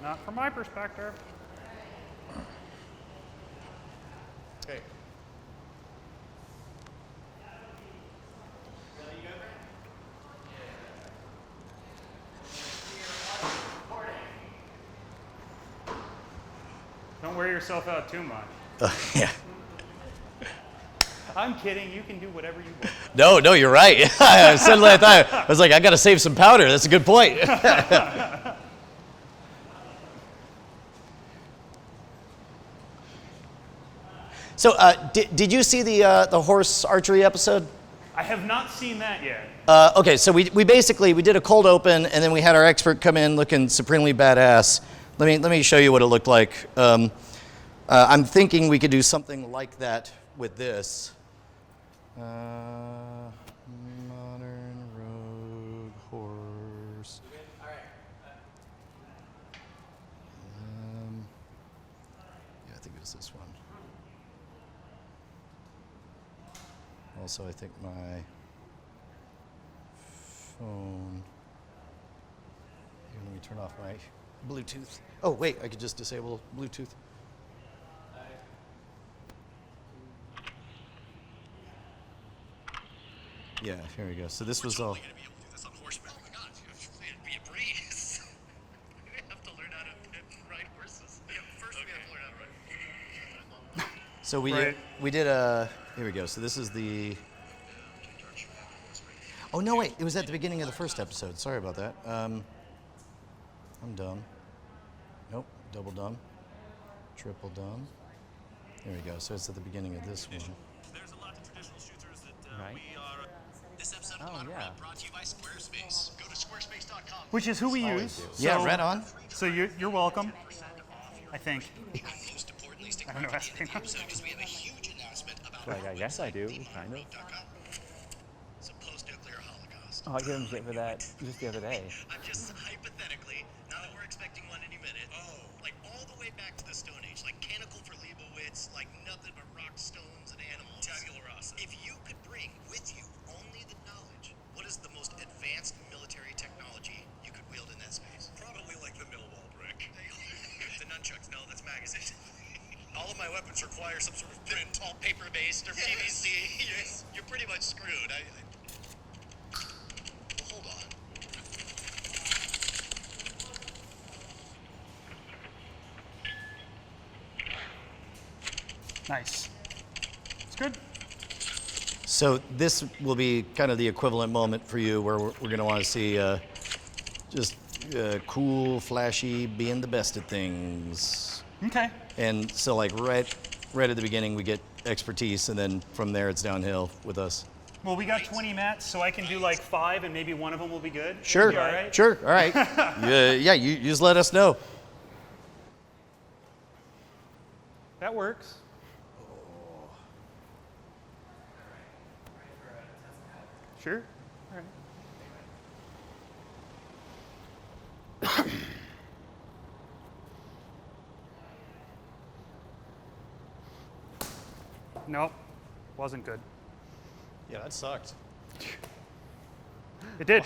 Not from my perspective. Okay. Don't wear yourself out too much. Yeah. I'm kidding. You can do whatever you want. No, you're right. Suddenly I was like, I got to save some powder. That's a good point. So, did you see the horse archery episode? I have not seen that yet. Okay, so we basically did a cold open, and then we had our expert come in looking supremely badass. Let me show you what it looked like. I'm thinking we could do something like that with this. Modern rogue horse. Yeah, I think it was this one. Also, I think my phone. Here, let me turn off my Bluetooth. Oh, wait, I could just disable Bluetooth. Yeah, here we go. So this was all. Going to be able to do this on horseback. Oh my God, it'd be a breeze. We have to learn how to ride horses. Yeah, first we have to learn how to ride. So we Right. did a. Here we go. So this is the. Oh no! Wait, it was at the beginning of the first episode. Sorry about that. I'm dumb. Nope, double dumb, triple dumb. There we go. So it's at the beginning of this one. There's a lot of traditional shooters that Right. we are. This episode of Oh, Modern yeah. Rep brought to you by Squarespace. Go to squarespace.com. Which is who we use. Yeah, So- right on. So you're welcome. I think. Most importantly, stick I don't know around how to to the end of the say episode because we have a huge announcement about Like, I guess I do, kind of. It's a post-nuclear holocaust. Oh, I gave him shit for that just the other day. I'm just hypothetically, now that we're expecting one any minute, like all the way back to the Stone Age, like Canticle for Leibowitz, like nothing but rock, stones, and animals. Tabula rasa. If you could bring with you only the knowledge, what is the most advanced military technology you could wield in that space? Probably like the Millwall brick. The nunchucks, no, that's magazine. All of my weapons require some sort of thin, tall, paper-based or PVC. You're pretty much screwed. Well, hold on. Nice. It's good. So this will be kind of the equivalent moment for you where we're going to want to see just cool, flashy, being the best at things. Okay. And so like right at the beginning we get expertise, and then from there it's downhill with us. Well, we got 20 mats, so I can do like 5, and maybe one of them will be good. Sure, You all right? sure, all right. Yeah, you just let us know. That works. Sure. All right. Nope, wasn't good. Yeah, that sucked. It did.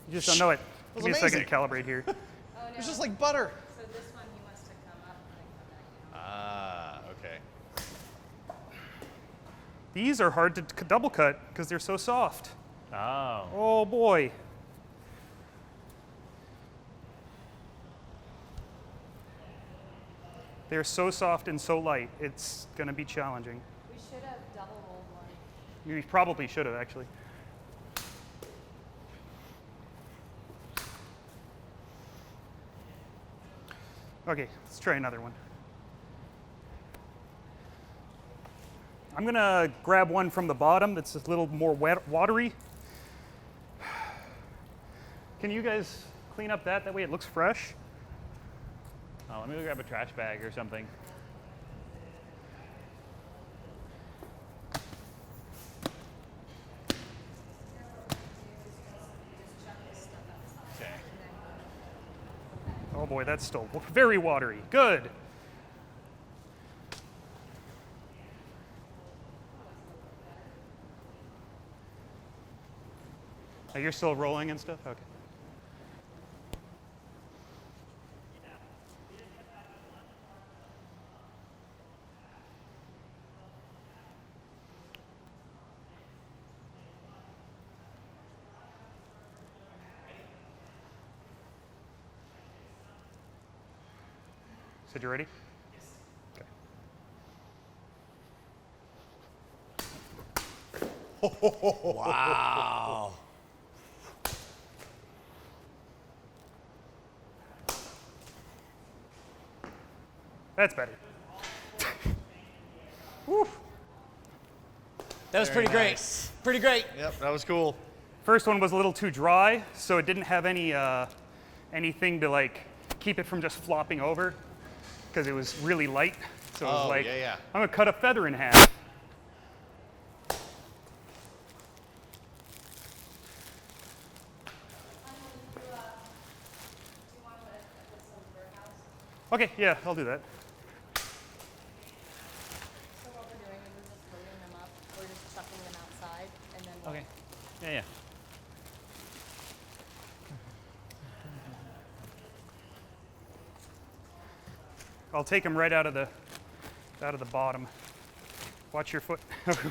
You just don't know it. Give was me a second to amazing. calibrate here. Oh, no. It's just like butter. So this one he wants to come up and then come back down. Ah, okay. These are hard to double cut because they're so soft. Oh. Oh boy. They're so soft and so light. It's going to be challenging. We should have double rolled one. You probably should have actually. Okay, let's try another one. I'm gonna grab one from the bottom that's a little more watery. Can you guys clean up that? That way it looks fresh. Oh, let me go grab a trash bag or something. Okay. Oh boy, that's still very watery. Good. Oh, you're still rolling and stuff? Okay. Said you ready? Wow. That's better. Woo. That was pretty great. Pretty great. Yep, that was cool. First one was a little too dry, so it didn't have any anything to like keep it from just flopping over, because it was really light. So it was Oh, like, yeah, yeah. I'm gonna cut a feather in half. Okay, yeah, I'll do that. So what we're doing is we're just loading them up. We're just chucking them outside, and then we'll Okay. Yeah, yeah. I'll take them right out of the bottom. Watch your foot.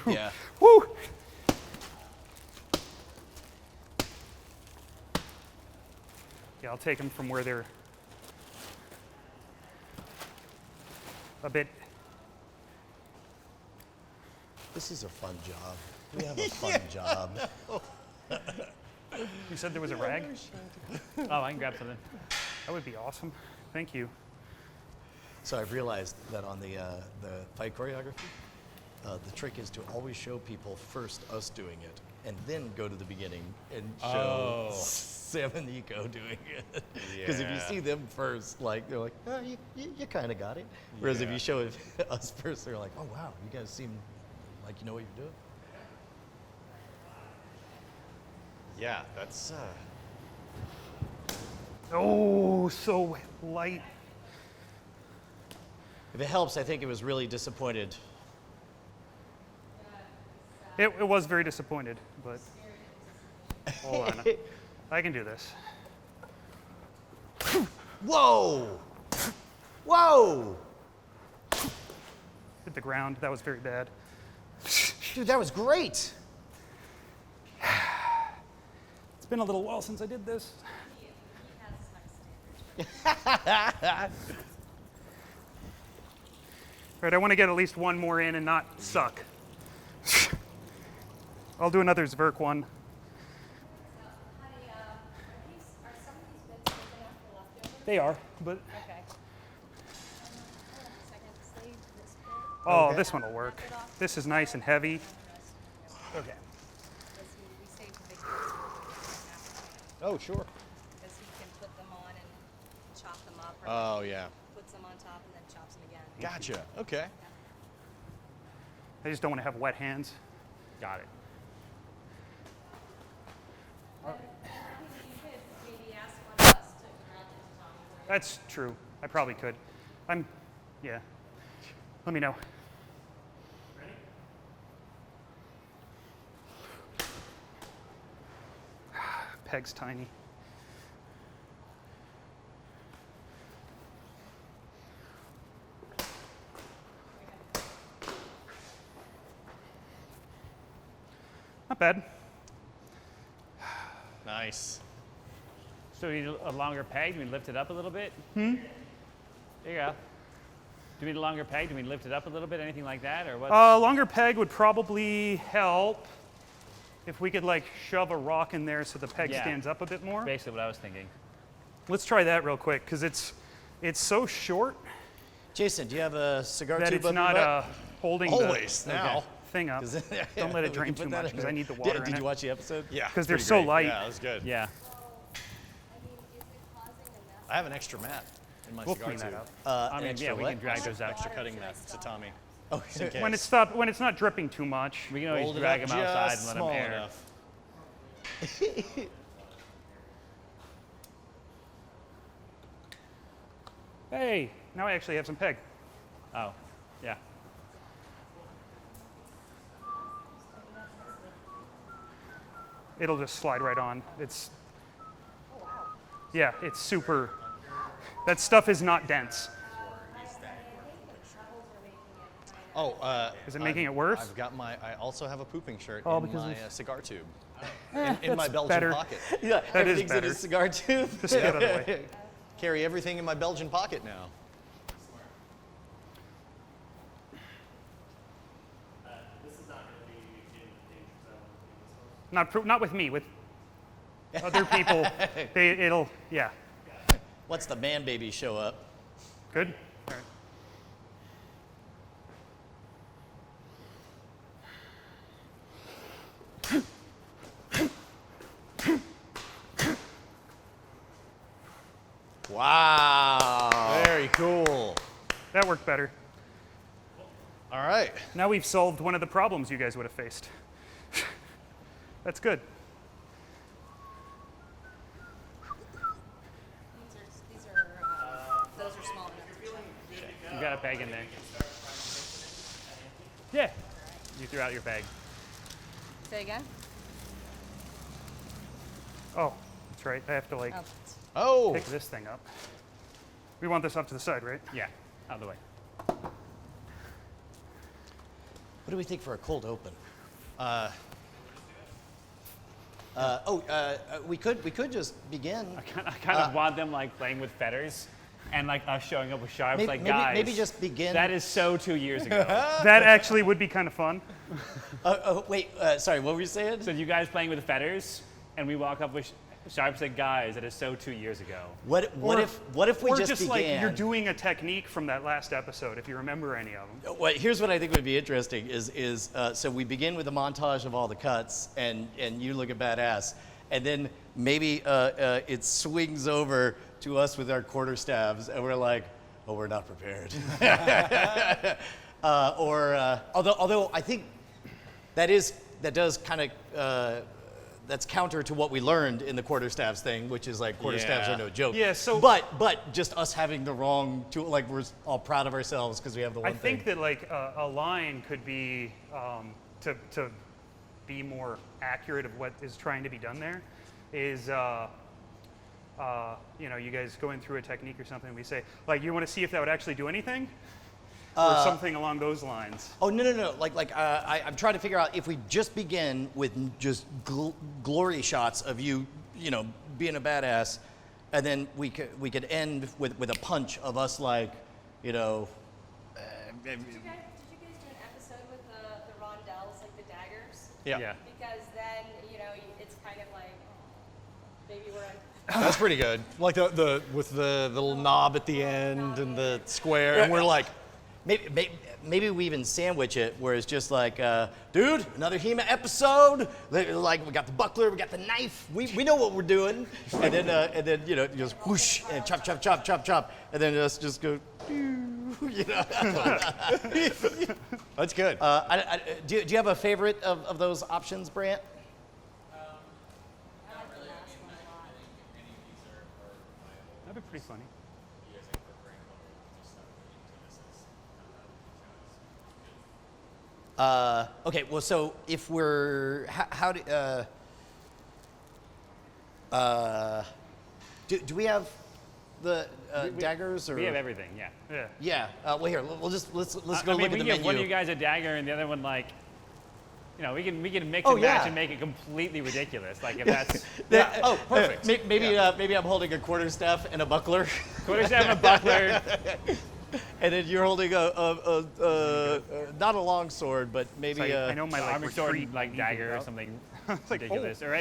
Yeah. Woo! Yeah, I'll take them from where they're a bit. This is a fun job. We have a fun job. You said there was a rag? Oh, I can grab something. That would be awesome. Thank you. So I've realized that on the fight choreography, the trick is to always show people first us doing it, and then go to the beginning and show Sam and Nico doing it. Because if you Yeah. see them first, like they're like, oh, you kind of got it. Whereas if Yeah. you show us first, they're like, oh wow, you guys seem like you know what you're doing. Yeah, that's Oh, so light. If it helps, I think it was really disappointed. It was very disappointed, but hold on. I can do this. Whoa! Whoa! Hit the ground. That was very bad. Dude, that was great. It's been a little while since I did this. he has high standards. All right, I want to get at least one more in and not suck. I'll do another Zverk one. Honey, are some of these bits big enough for leftovers? They are, but Okay. Hold on a second. Save this bit. oh, this one will work. This is nice and heavy. Okay. Because we saved the big bits for after. oh sure. Because he can put them on and chop them up, or Oh yeah. puts them on top and then chops them again. Gotcha. Okay. I just don't want to have wet hands. Got it. You could maybe ask one of us to grab this, Tommy. That's true. I probably could. Yeah. Let me know. Peg's tiny. Not bad. Nice. So you need a longer peg? Do we lift it up a little bit? There you go. Do we need a longer peg? Do we lift it up a little bit? Anything like that, or what? Longer peg would probably help if we could like shove a rock in there so the peg Yeah. stands up a bit more. Basically, what I was thinking. Let's try that real quick because it's so short Jason, do you have a cigar that tube it's up your not butt? Holding Always the now. thing up. 'Cause- Don't let it we drain can too put that much in because I there. need the water in Did it. you watch the episode? Yeah. 'Cause they're pretty so great. light. Yeah, that was good. Yeah. I mean, is it causing a mess? I have an extra mat in my We'll cigar clean that tube. up. I mean, extra yeah, we what? can drag those out. Extra cutting mat to Tommy. Oh, Just in When case. when it's not dripping too much. We can always Hold it drag up them outside just and let them small air. enough. Hey, now I actually have some peg. Oh, yeah. It'll just slide right on. Yeah, it's super. That stuff is not dense. Oh, Is it making it worse? I've got I also have a pooping shirt Oh, in because my of- cigar tube. In my that's Belgian better. pocket. Yeah, That is everything's in better. a cigar tube. Just get out of the way. Carry everything in my Belgian pocket now. Not with me, with other people. Yeah. Once the man babies show up. Good? All right. Wow. Very cool. That worked better. All right. Now we've solved one of the problems you guys would have faced. That's good. Those are small enough. You got a peg in there. Yeah. You threw out your peg. Say again? Oh, that's right. I have to like Oh. Oh. pick this thing up. We want this up to the side, right? Yeah. Out of the way. What do we think for a cold open? We could just begin. I kind of want them like playing with feathers and like us showing up with sharps. Like, guys, maybe just begin. that is so 2 years ago. That actually would be kind of fun. Wait, sorry, what were you saying? So you guys playing with feathers, and we walk up with sharps like, guys, that is so 2 years ago. What if we Or just just began? like you're doing a technique from that last episode, if you remember any of them. Here's what I think would be interesting is so we begin with a montage of all the cuts, and you look at badass, and then maybe it swings over to us with our quarterstaffs, and we're like, oh, we're not prepared. Although I think that does kind of that's counter to what we learned in the quarterstaffs thing, which is like quarterstaffs Yeah. are no joke. Yeah, so- but just us having the wrong tool, like we're all proud of ourselves because we have the one I thing. think that like a line could be to be more accurate of what is trying to be done there is you guys going through a technique or something. We say like you want to see if that would actually do anything, or something along those lines. Oh no! I'm trying to figure out if we just begin with just glory shots of you being a badass, and then we could end with a punch of us like, Did you guys do an episode with the rondelles, like the daggers? Yeah. Because then, it's kind of like, maybe we're on. That's pretty good. Like the with the little knob at the end and the square, and we're like, maybe we even sandwich it where it's just like, dude, another HEMA episode. Like we got the buckler, we got the knife. We know what we're doing, and then just whoosh and chop, and then just go. that's good. Do you have a favorite of those options, Brant? That'd be pretty funny. Okay, well, so if we're do we have the daggers or We have everything. Yeah. Yeah. yeah? Well, here let's go I look mean, at we the can give menu. one of you guys a dagger and the other one like, we can mix Oh, and match yeah. and make it completely ridiculous. Like if that's Oh, perfect. Maybe I'm holding a quarterstaff and a buckler, quarterstaff and a buckler. and then you're holding a not a long sword, but maybe It's like, I know my like Army sword retreat like needed dagger or out. something It's like, ridiculous. Or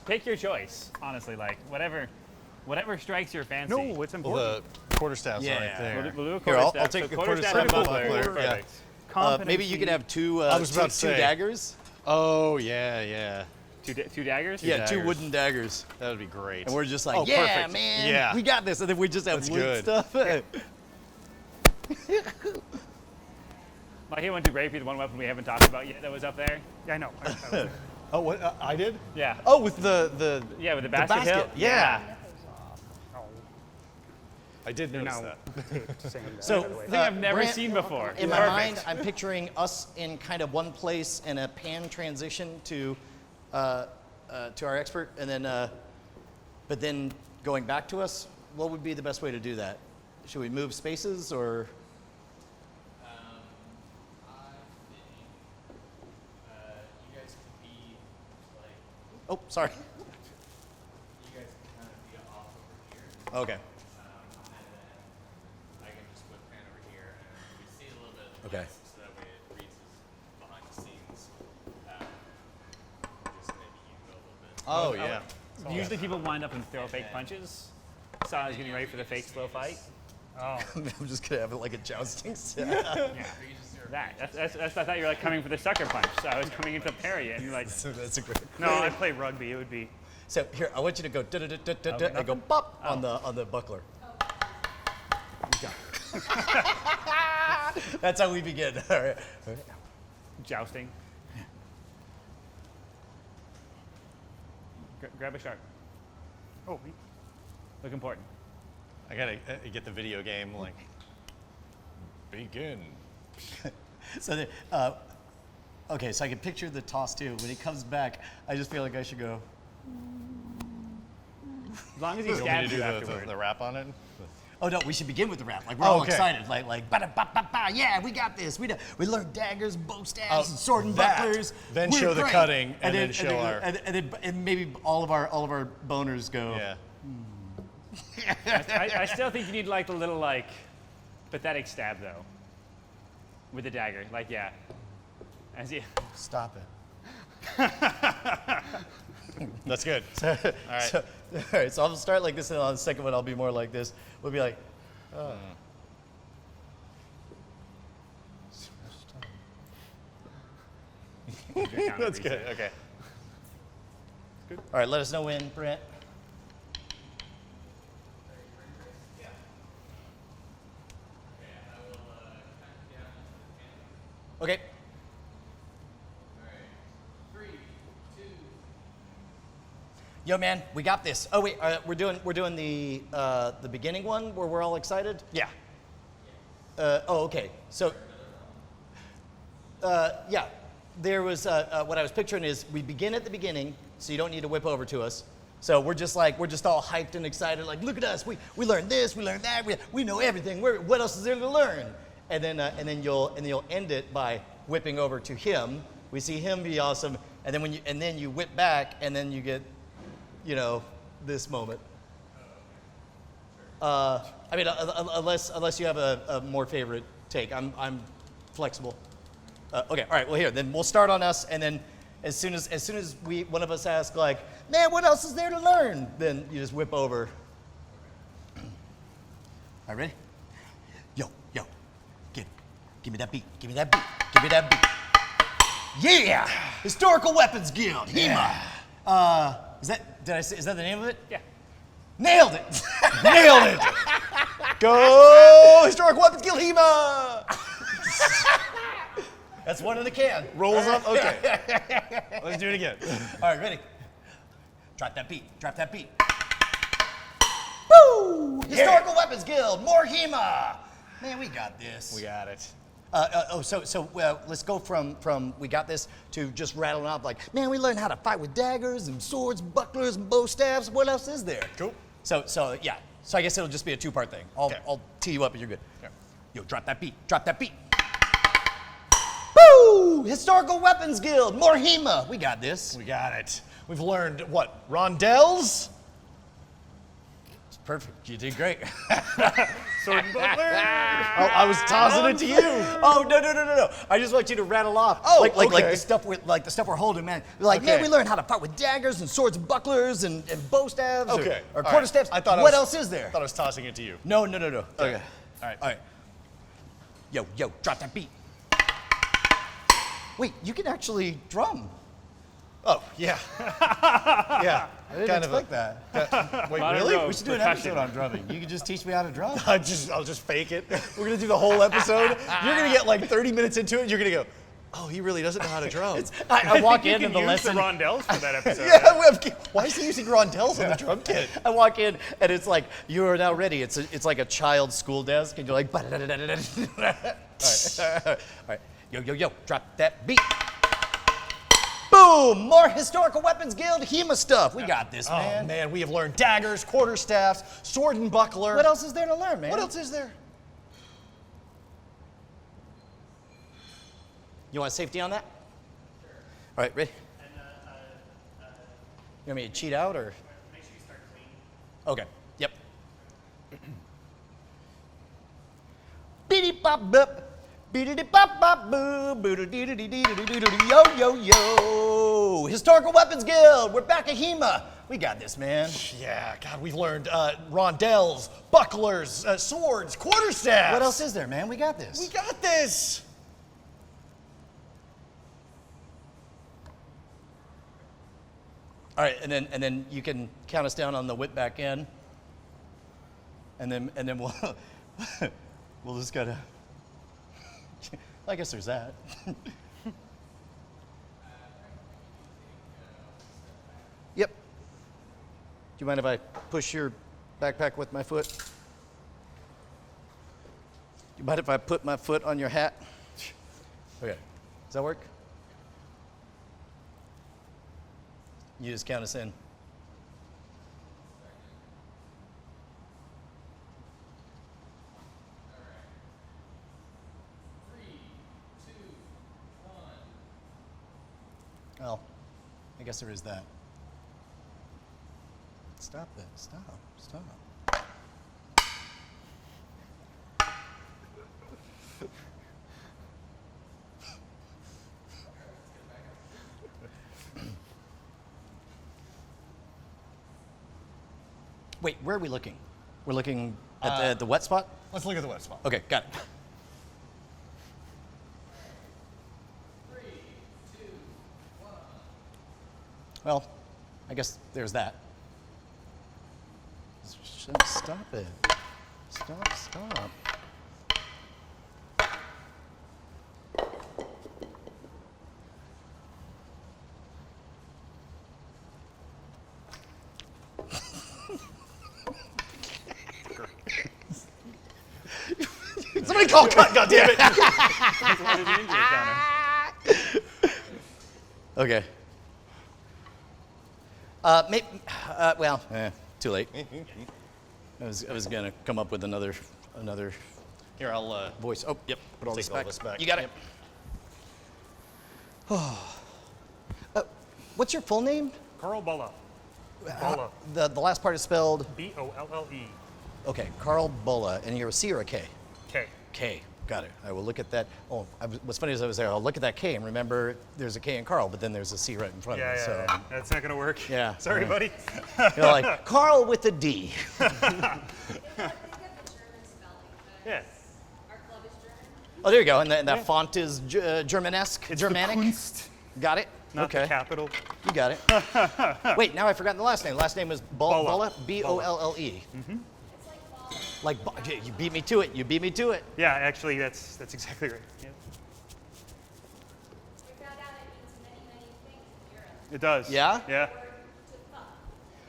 pick your choice. Honestly, like whatever strikes your fancy. No, it's Well, important. the quarterstaffs Yeah. right there. We'll do a Here, I'll quarterstaff. take So the quarterstaff quarterstaff and and buckler. buckler, yeah. Perfect. maybe you could have two I was about to two say. daggers. Oh yeah. Two daggers. Yeah, two daggers. wooden daggers. That would be great. And we're just like, Oh, yeah, perfect. man, Yeah. we got this. And then we just have That's wood good. stuff. Like he went to rape you, the one weapon we haven't talked about yet that was up there. Yeah, I know. I was- Oh, what I did? Yeah. Oh, with the Yeah, with the basket, basket, hilt. yeah. oh, I did you're notice now that. taped saying that. So by the way. Thing I've never Brant, seen before. In my Perfect. mind, I'm picturing us in kind of one place and a pan transition to our expert, and then, but then going back to us. What would be the best way to do that? Should we move spaces or? You guys could be like, Oh, sorry. you guys can kind of be off over here, Okay. and then I can just put pan over here, and we see a little bit of the Okay. place, so that way it reads as behind the scenes. Just maybe Oh, yeah. Usually people wind up and throw fake punches. So I was getting ready for the fake slow fight. I'm just gonna have it like a jousting set. That's I thought you were like coming for the sucker punch. So I was coming in to parry it, and you're like, So that's a great. No, I play rugby. It would be. So here, I want you to go da da da da da da and go pop on the buckler. That's how we begin. All right. jousting. Grab a shark. Oh, Look important. I gotta get the video game like begin. So, okay, so I can picture the toss too. When he comes back, I just feel like I should go. As long as he You want me stabs to you do afterward. the rap on it? Oh no, we should begin with the rap. Like we're all okay. excited. Like ba da ba ba ba. Yeah, we got this. We learned daggers, bow staves, and sword and that. bucklers. Then We're show the great. cutting, and then show our- and maybe all of our boners go. Yeah. I still think you need like the little like pathetic stab though. With the dagger. Like yeah. As you Stop it. That's good. All right. All right. So I'll start like this, and on the second one I'll be more like this. We'll be like. That's good. Okay. All right. Let us know when, Brent. Okay. Yo, man, we got this. Oh wait, we're doing the beginning one where we're all excited. Yeah. Oh, okay. So, yeah, there was what I was picturing is we begin at the beginning, so you don't need to whip over to us. So we're just all hyped and excited. Like, look at us. We learned this. We learned that. We know everything. What else is there to learn? And then you'll end it by whipping over to him. We see him be awesome, and then you whip back, and then you get, this moment. I mean, unless you have a more favorite take, I'm flexible. Okay, all right. Well, here, then we'll start on us, and then as soon as one of us asks, like, man, what else is there to learn? Then you just whip over. All right, ready? Yo, give me that beat. Give me that beat. Give me that beat. Yeah, Historical Weapons Guild, HEMA. Is that the name of it? yeah. Nailed it. Nailed it. Go Historic Weapons Guild HEMA. That's one in the can. Rolls up. Okay. Let's do it again. All right, ready? Drop that beat. Drop that beat. Woo! Historical Weapons Guild, more HEMA. Man, we got this. We got it. So let's go from we got this to just rattling off like, man, we learned how to fight with daggers and swords, bucklers, and bow staves. What else is there? Cool. So yeah. So I guess it'll just be a two-part thing. I'll tee you up and you're good. Yeah. Yo, drop that beat. Drop that beat. Woo! Historical Weapons Guild, more HEMA. We got this. We got it. We've learned what? Rondelles? It's perfect. You did great. sword and buckler. Oh, I was tossing it to you. Oh no! I just want you to rattle off. Oh, like okay. the stuff we're holding, man. Like, man, Okay. we learned how to fight with daggers and swords and bucklers and bow staves Okay. or All quarter right. staves. I thought What else is there? I thought I was tossing it to you. No. Okay. All right. All right. Yo, drop that beat. Wait, you can actually drum. Oh, yeah. Yeah. I didn't Kind expect that. Wait, Modern really? rogue We should do an percussion. episode on drumming. You can just teach me how to drum. I'll just fake it. We're gonna do the whole episode. You're gonna get like 30 minutes into it. You're gonna go, oh, he really doesn't know how to drum. I walk You in and can the use lesson. the rondelles for that episode. Yeah, why is he using rondelles on the drum kit? I walk in and it's like, you are now ready. It's like a child's school desk and you're like, all right. Yo, drop that beat. Boom! More Historical Weapons Guild HEMA stuff. We got this, Oh man. man, we have learned daggers, quarterstaffs, sword and buckler. What else is there to learn, man? What else is there? You want safety on that? Sure. All right, ready? You want me to cheat out or? Make sure you start clean. Okay. Yep. Beady bop bop. Beady bop bop boo. Boo doo doo doo doo doo doo doo. Yo. Yo, Historical Weapons Guild, we're back at HEMA. We got this, man. Yeah, God, we've learned rondelles, bucklers, swords, quarterstaffs. What else is there, man? We got this. We got this. All right, and then you can count us down on the whip back in, and then we'll we'll just gotta. I guess there's that. Yep. Do you mind if I push your backpack with my foot? Do you mind if I put my foot on your hat? Okay. Does that work? You just count us in. Well, I guess there is that. Stop that. Stop. Wait, where are we looking? We're looking at the wet spot? Let's look at the wet spot. Okay, got it. 3, 2, 1. Well, I guess there's that. Stop it. Stop. Somebody call cut, goddammit. Why did you injure it, Connor? Okay. Too late. I was gonna come up with another Here, I'll voice. Oh, yep. Put all take this all back. this back. You got it. What's your full name? Carl Bulla. Bulla. The last part is spelled. B-O-L-L-E. Okay, Carl Bulla, and you're a C or a K? K. K. Got it. I will look at that. Oh, what's funny is I was there. I'll look at that K and remember there's a K in Carl, but then there's a C right in front of it. So Yeah. That's not gonna work. Yeah, Sorry, yeah. buddy. you're like Carl with a D. Think of the German spelling. Yeah. Our club is German. Oh, there you go. And that font is Germanesque, It's Germanic. the Kunst, Got it. not okay. the capital. You got it. Wait, now I've forgotten the last name. Last name was Bulla. Bulla. B-O-L-L-E. It's like ball. Like you beat me to it. You beat me to it. Yeah, actually, that's exactly right. Yeah. We found out it means many, many things in Europe. It does. Yeah? Yeah. Or to fuck.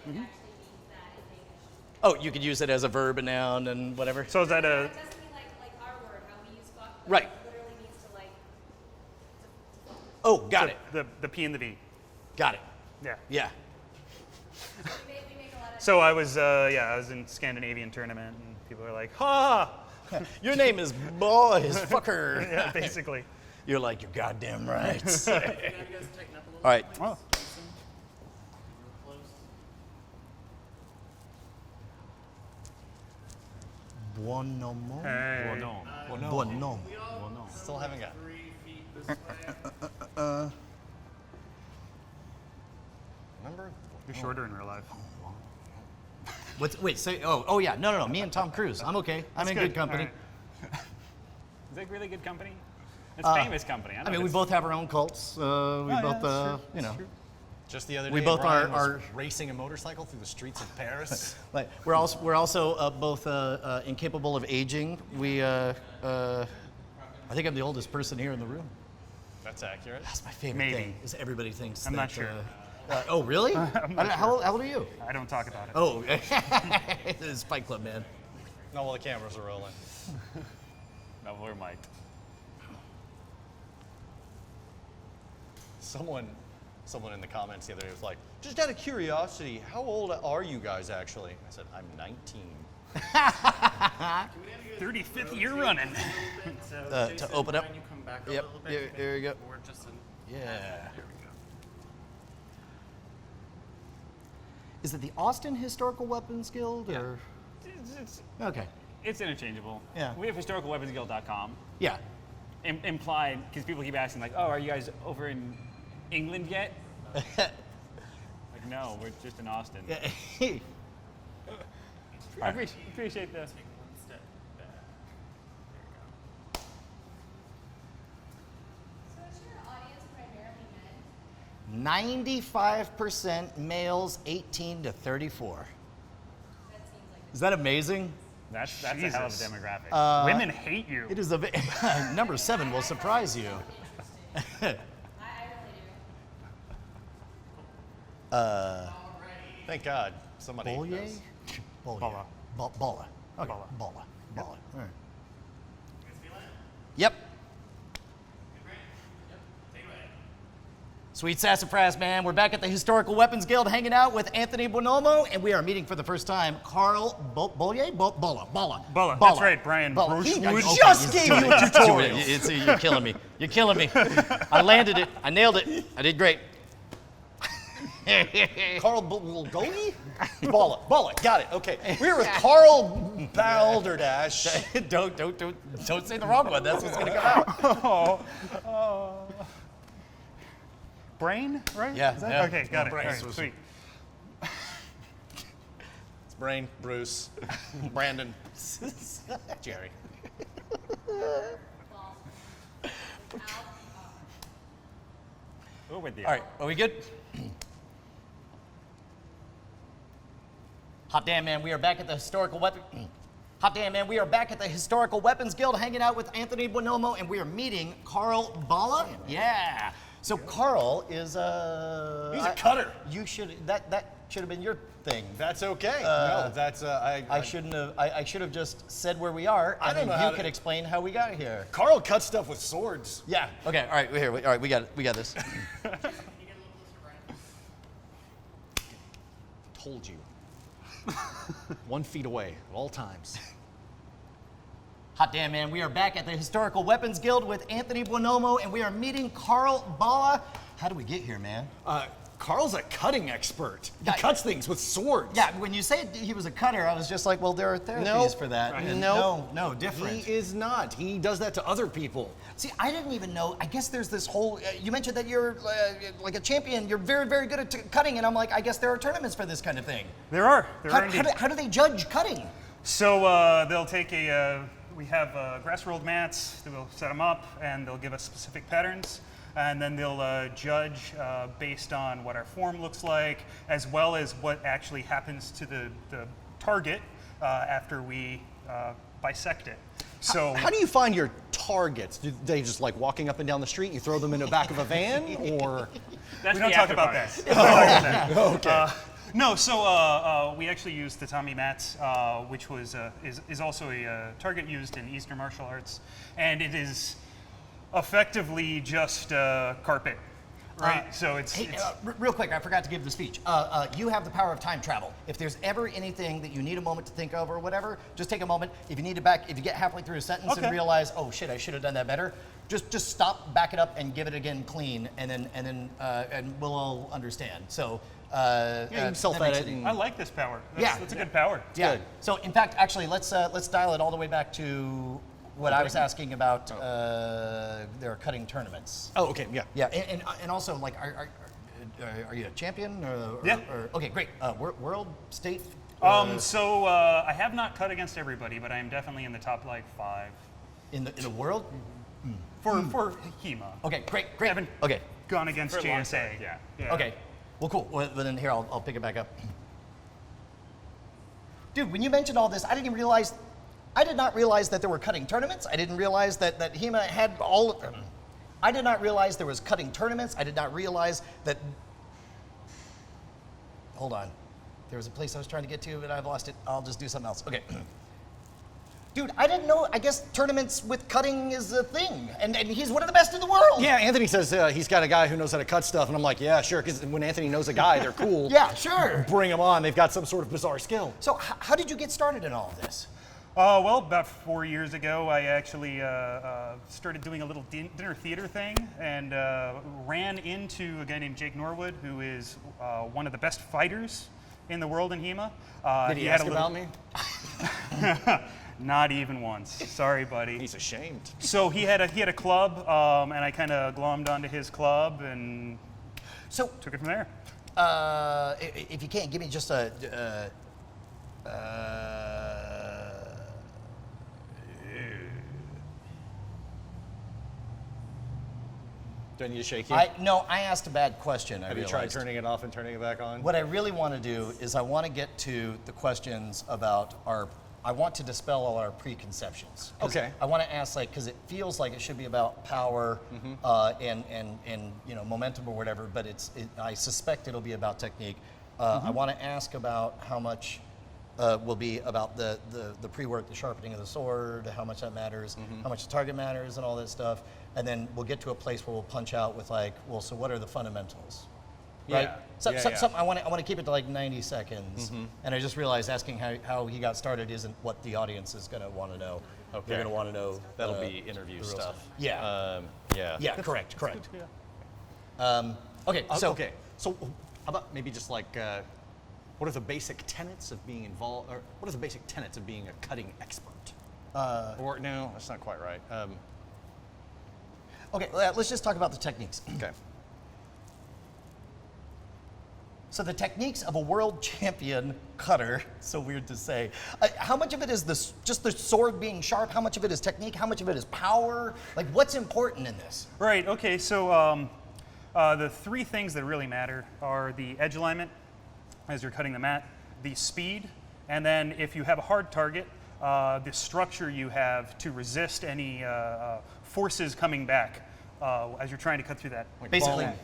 It actually means that in English. Oh, you could use it as a verb, a noun, and whatever. So is that a? It doesn't mean like our word, how we use fuck. But Right. It literally means to like. Oh, got it. The P and the V. Got it. Yeah. Yeah. We make a lot of. So I was in Scandinavian tournament, and people were like, "Ha!" Your name is Boys Fucker. Yeah, basically. You're like, you're goddamn right. All right. Oh. Buono mo. Hey. Buono. Still haven't got. 3 feet this way. Remember? You're shorter in real life. Wait, say, oh yeah, no, me and Tom Cruise. I'm okay. I'm in good company. All right. Is that really good company? It's famous company. I mean, we both have our own cults. We both, you know. Just the other day, We both Brian are was racing a motorcycle through the streets of Paris. Like, we're also both incapable of aging. I think I'm the oldest person here in the room. That's accurate. That's my favorite Maybe. thing. Is everybody thinks. I'm that, not sure. Oh really? How old are you? I don't talk about it. Oh, this is Fight Club, man. No, well, the cameras are rolling. No, we're Mike. Someone in the comments the other day was like, just out of curiosity, how old are you guys actually? I said, I'm 19. 35th year running. To open up. When you come back a Yep. little bit, There you go. Or just an, Yeah. There we go. Is it the Austin Historical Weapons Guild or? Okay. It's interchangeable. Yeah. We have historicalweaponsguild.com. Yeah. Implied, because people keep asking, like, oh, are you guys over in England yet? Like, no, we're just in Austin. I appreciate the. So is your audience primarily men? 95% males 18 to 34. That seems like Is that amazing? That's a hell of a Jesus. demographic. Women hate you. It is a number 7 will surprise you. I really do. Thank God somebody. Bolye? knows. Bolla. Bolla. Okay. Bolla. Bolla. All right. Yep. Sweet sassafras, man. We're back at the Historical Weapons Guild hanging out with Anthony Bonomo, and we are meeting for the first time Carl Bolye? Bolla. Bolla. That's right, Brian. He Bruce. just gave you a tutorial. You're killing me. You're killing me. I landed it. I nailed it. I did great. Carl Bulgoni? Balla. Got it. Okay. We're with Carl Balderdash. Don't say the wrong one. That's what's gonna come out. Brain, right? Yeah, Is that- yeah. Okay, got it. Brain. All right, sweet. It's Brain, Bruce, Brandon, Jerry. We're with you. All right, are we good? Hot damn, man, we are back at the Historical Weapons Guild, hanging out with Anthony Bonomo, and we are meeting Carl Balla. Yeah. So Carl is He's a cutter. You should that should have been your thing. That's okay. No, that's I shouldn't have. I should have just said where we are, I and don't then know how you could to- explain how we got here. Carl cuts stuff with swords. Yeah. Okay. All right. We're here. All right. We got it. We got this. Told you. 1 feet away at all times. Hot damn, man. We are back at the Historical Weapons Guild with Anthony Bonomo, and we are meeting Carl Balla. How do we get here, man? Carl's a cutting expert. He Yeah. cuts things with swords. Yeah, when you say he was a cutter, I was just like, well, there are therapies for that. And no, different. He is not. He does that to other people. See, I didn't even know. I guess there's this whole. You mentioned that you're like a champion. You're very, very good at cutting, and I'm like, I guess there are tournaments for this kind of thing. There are indeed. How do they judge cutting? So they'll take we have grass rolled mats, we'll set them up, and they'll give us specific patterns. And then they'll judge based on what our form looks like, as well as what actually happens to the target after we bisect it. So How do you find your targets? Do they just like walking up and down the street and you throw them in the back of a van? Or That's we don't the talk after about party. that. We don't talk about that. okay. No, so we actually used tatami mats, which was is also a target used in Eastern martial arts, and it is effectively just carpet, right? So it's, Hey, it's real quick, I forgot to give the speech. You have the power of time travel. If there's ever anything that you need a moment to think of or whatever, just take a moment. If you need to if you get halfway through a sentence and Okay. realize, oh shit, I should have done that better, just stop, back it up, and give it again clean, and then we'll all understand. So. Yeah, you can self-edit. I like this power. Yeah. That's a good power. Yeah. Good. So in fact, actually, let's dial it allll the way back to what I was asking about. Their cutting tournaments. Oh, okay, yeah. Yeah, and also like, are you a champion? Yeah. Okay, great. World, state. So I have not cut against everybody, but I am definitely in the top like 5 in the world. for HEMA. Okay, great. Haven't Okay. gone against For long JSA. term, Yeah. Okay. Well, cool. Well, then here I'll pick it back up. Dude, when you mentioned all this, I did not realize that there were cutting tournaments. I didn't realize that HEMA had all of them. I did not realize there was cutting tournaments. I did not realize that. Hold on. There was a place I was trying to get to, but I've lost it. I'll just do something else. Okay. Dude, I didn't know. I guess tournaments with cutting is a thing, and he's one of the best in the world. Yeah, Anthony says he's got a guy who knows how to cut stuff, and I'm like, yeah, sure, because when Anthony knows a guy, they're cool. Yeah, sure. Bring them on. They've got some sort of bizarre skill. So how did you get started in all of this? Well, about 4 years ago, I actually started doing a little dinner theater thing and ran into a guy named Jake Norwood, who is one of the best fighters in the world in HEMA. Did he ask about me? Not even once. Sorry, buddy. He's ashamed. So he had a club, and I kind of glommed onto his club, and So, took it from there. if you can't give me just a. Do I need to shake you? No, I asked a bad question. Have you tried turning it off and turning it back on? What I really want to do is I want to get to the questions about I want to dispel all our preconceptions. 'Cause Okay. I want to ask, like, because it feels like it should be about power and momentum or whatever, but I suspect it'll be about technique. I want to ask about how much will be about the pre-work, the sharpening of the sword, how much that matters, how much the target matters, and all that stuff. And then we'll get to a place where we'll punch out with like, well, so what are the fundamentals? Right? Yeah. Something I want to keep it to like 90 seconds. And I just realized asking how he got started isn't what the audience is going to want to know. Okay. They're going to want to know. That'll be interview the real stuff. Yeah. Yeah. Yeah, correct. Yeah. Okay, So how about maybe just like, what are the basic tenets of being involved, or what are the basic tenets of being a cutting expert? Or no, that's not quite right. Okay, let's just talk about the techniques. Okay. So the techniques of a world champion cutter, so weird to say. How much of it is just the sword being sharp? How much of it is technique? How much of it is power? Like, what's important in this? Right, okay, so the three things that really matter are the edge alignment as you're cutting the mat, the speed, and then if you have a hard target, the structure you have to resist any forces coming back as you're trying to cut through that. Like Basically, bone.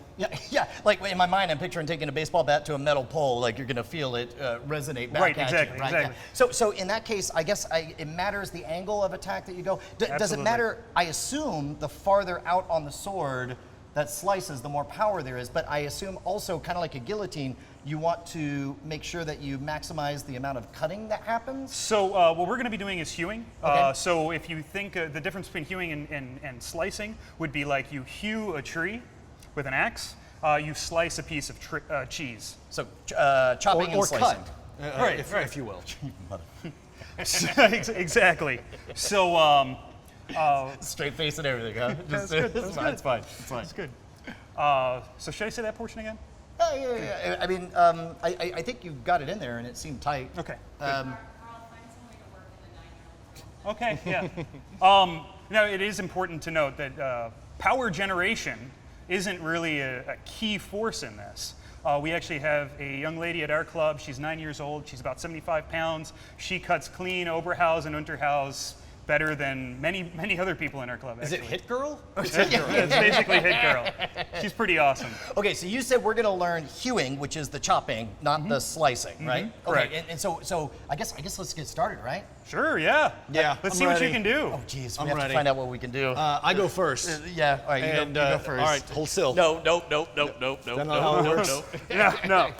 yeah. Like in my mind, I'm picturing taking a baseball bat to a metal pole. Like you're gonna feel it resonate back Right, at exactly, you. Right, exactly. Yeah. So in that case, I guess it matters the angle of attack that you go. Does it Absolutely. matter? I assume the farther out on the sword that slices, the more power there is. But I assume also, kind of like a guillotine, you want to make sure that you maximize the amount of cutting that happens. So what we're going to be doing is hewing. Okay. So if you think the difference between hewing and slicing would be like you hew a tree with an axe, you slice a piece of cheese. So chopping Or and slicing. cut, Right, if you will. Exactly. So Straight face and everything, huh? that's good. That's good. It's fine. It's fine. That's good. So should I say that portion again? Yeah. I mean, I think you got it in there, and it seemed tight. Okay. Carl, find some way to work in the 9-year-old. Okay, yeah. Now, it is important to note that power generation isn't really a key force in this. We actually have a young lady at our club. She's 9 years old. She's about 75 pounds. She cuts clean Oberhaus and Unterhaus better than many other people in our club. Is it actually. Hit Girl? It's basically Hit Girl. She's pretty awesome. Okay, so you said we're going to learn hewing, which is the chopping, not the slicing, right? Correct. Okay, and so I guess let's get started, right? Sure, yeah. Yeah, Let's I'm see what you ready. can do. Oh, geez, I'm we have ready. to find out what we can do. I go first. Yeah, all right, you And, go first. All right, hold still. No. Is that not how it works? Yeah, no.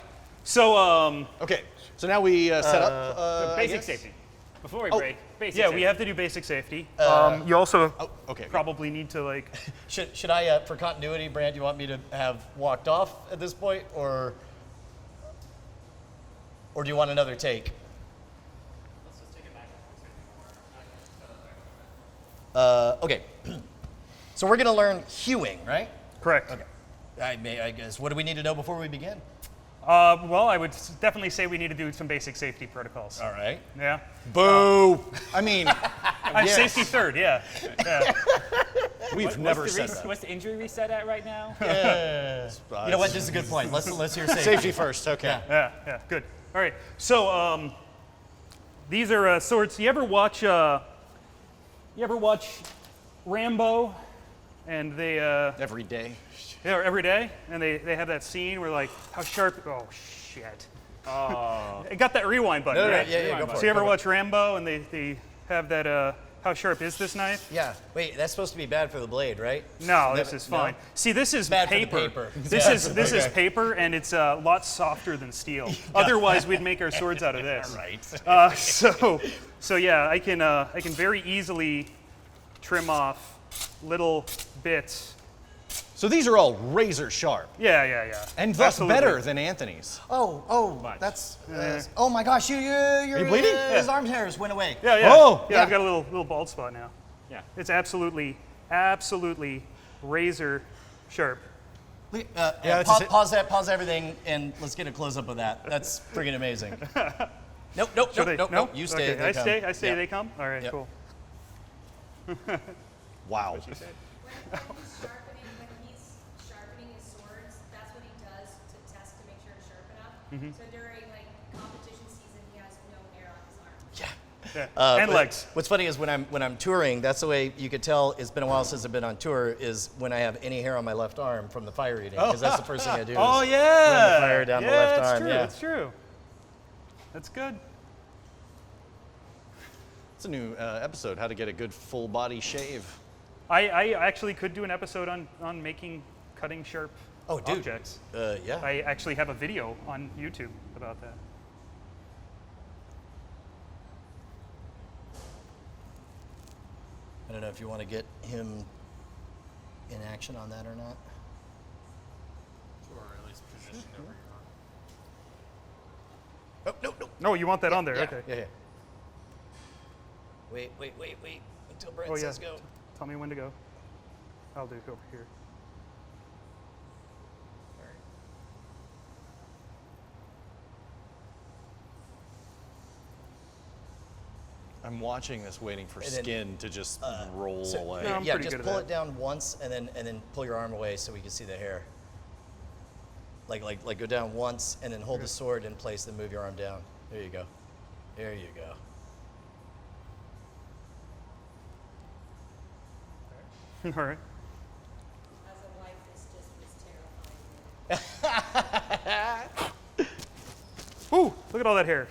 So, Okay, so now we set up. I Basic guess? safety. Before we break, basic yeah, safety. we have to do basic safety. You also Okay. probably need to like. Should I, for continuity, Brand, do you want me to have walked off at this point, or do you want another take? Okay. So we're going to learn hewing, right? Correct. Okay. I guess. What do we need to know before we begin? Well, I would definitely say we need to do some basic safety protocols. All right. Yeah. Boo! I mean, yes. Safety third. Yeah. Yeah. We've never What's the, said that. what's the injury reset at right now? You know what? This is a good point. Let's hear safety. Safety first. Okay. Yeah. Good. All right. So these are swords. You ever watch Rambo? And they Every day. yeah, every day, and they have that scene where like how sharp. Oh shit. It got that rewind button, right? Yeah, go for So it. you ever watch Rambo and they have that how sharp is this knife? Yeah. Wait, that's supposed to be bad for the blade, right? No, this is fine. See, this is Bad for the paper. paper. This Yeah. is Okay. paper, and it's a lot softer than steel. Otherwise, we'd make our swords out of this. Right. So yeah, I can very easily trim off little bits. So these are all razor sharp, Yeah. and thus Absolutely. better than Anthony's. That's. Oh my gosh, you're bleeding? His arm hairs went away. Yeah. Oh! Yeah, I've got a little bald spot now. Yeah. It's absolutely razor sharp. Yeah, pause everything, and let's get a close up of that. That's friggin' amazing. Nope. You stay. Okay, they I come. stay. I stay. Yeah. They come. All right. Yep. Cool. Wow. When he's sharpening his swords, that's what he does to test to make sure it's sharp enough. So during like competition season, he has no hair on his arm. Yeah. And But legs. What's funny is when I'm touring, that's the way you could tell it's been a while since I've been on tour. Is when I have any hair on my left arm from the fire eating, because that's the first thing I do. Oh is yeah. run the fire down the left that's arm. True. Yeah. That's true. That's good. It's a new episode, how to get a good full body shave. I actually could do an episode on making cutting sharp Oh, dude. objects. Yeah. I actually have a video on YouTube about that. I don't know if you want to get him in action on that or not. Or at least positioned over your Oh, no. No, you want that on there? Yeah, Okay. yeah. Wait. Until Brett Oh yeah. says go. Tell me when to go. I'll do it over here. I'm watching this, waiting for And then, skin to just roll away. No, I'm yeah, pretty just good at pull that. it down once and then pull your arm away so we can see the hair. Like go down once and then hold the sword in place, then move your arm down. There you go. There you go. All right. As a wife, this just was terrifying. Ooh, look at all that hair.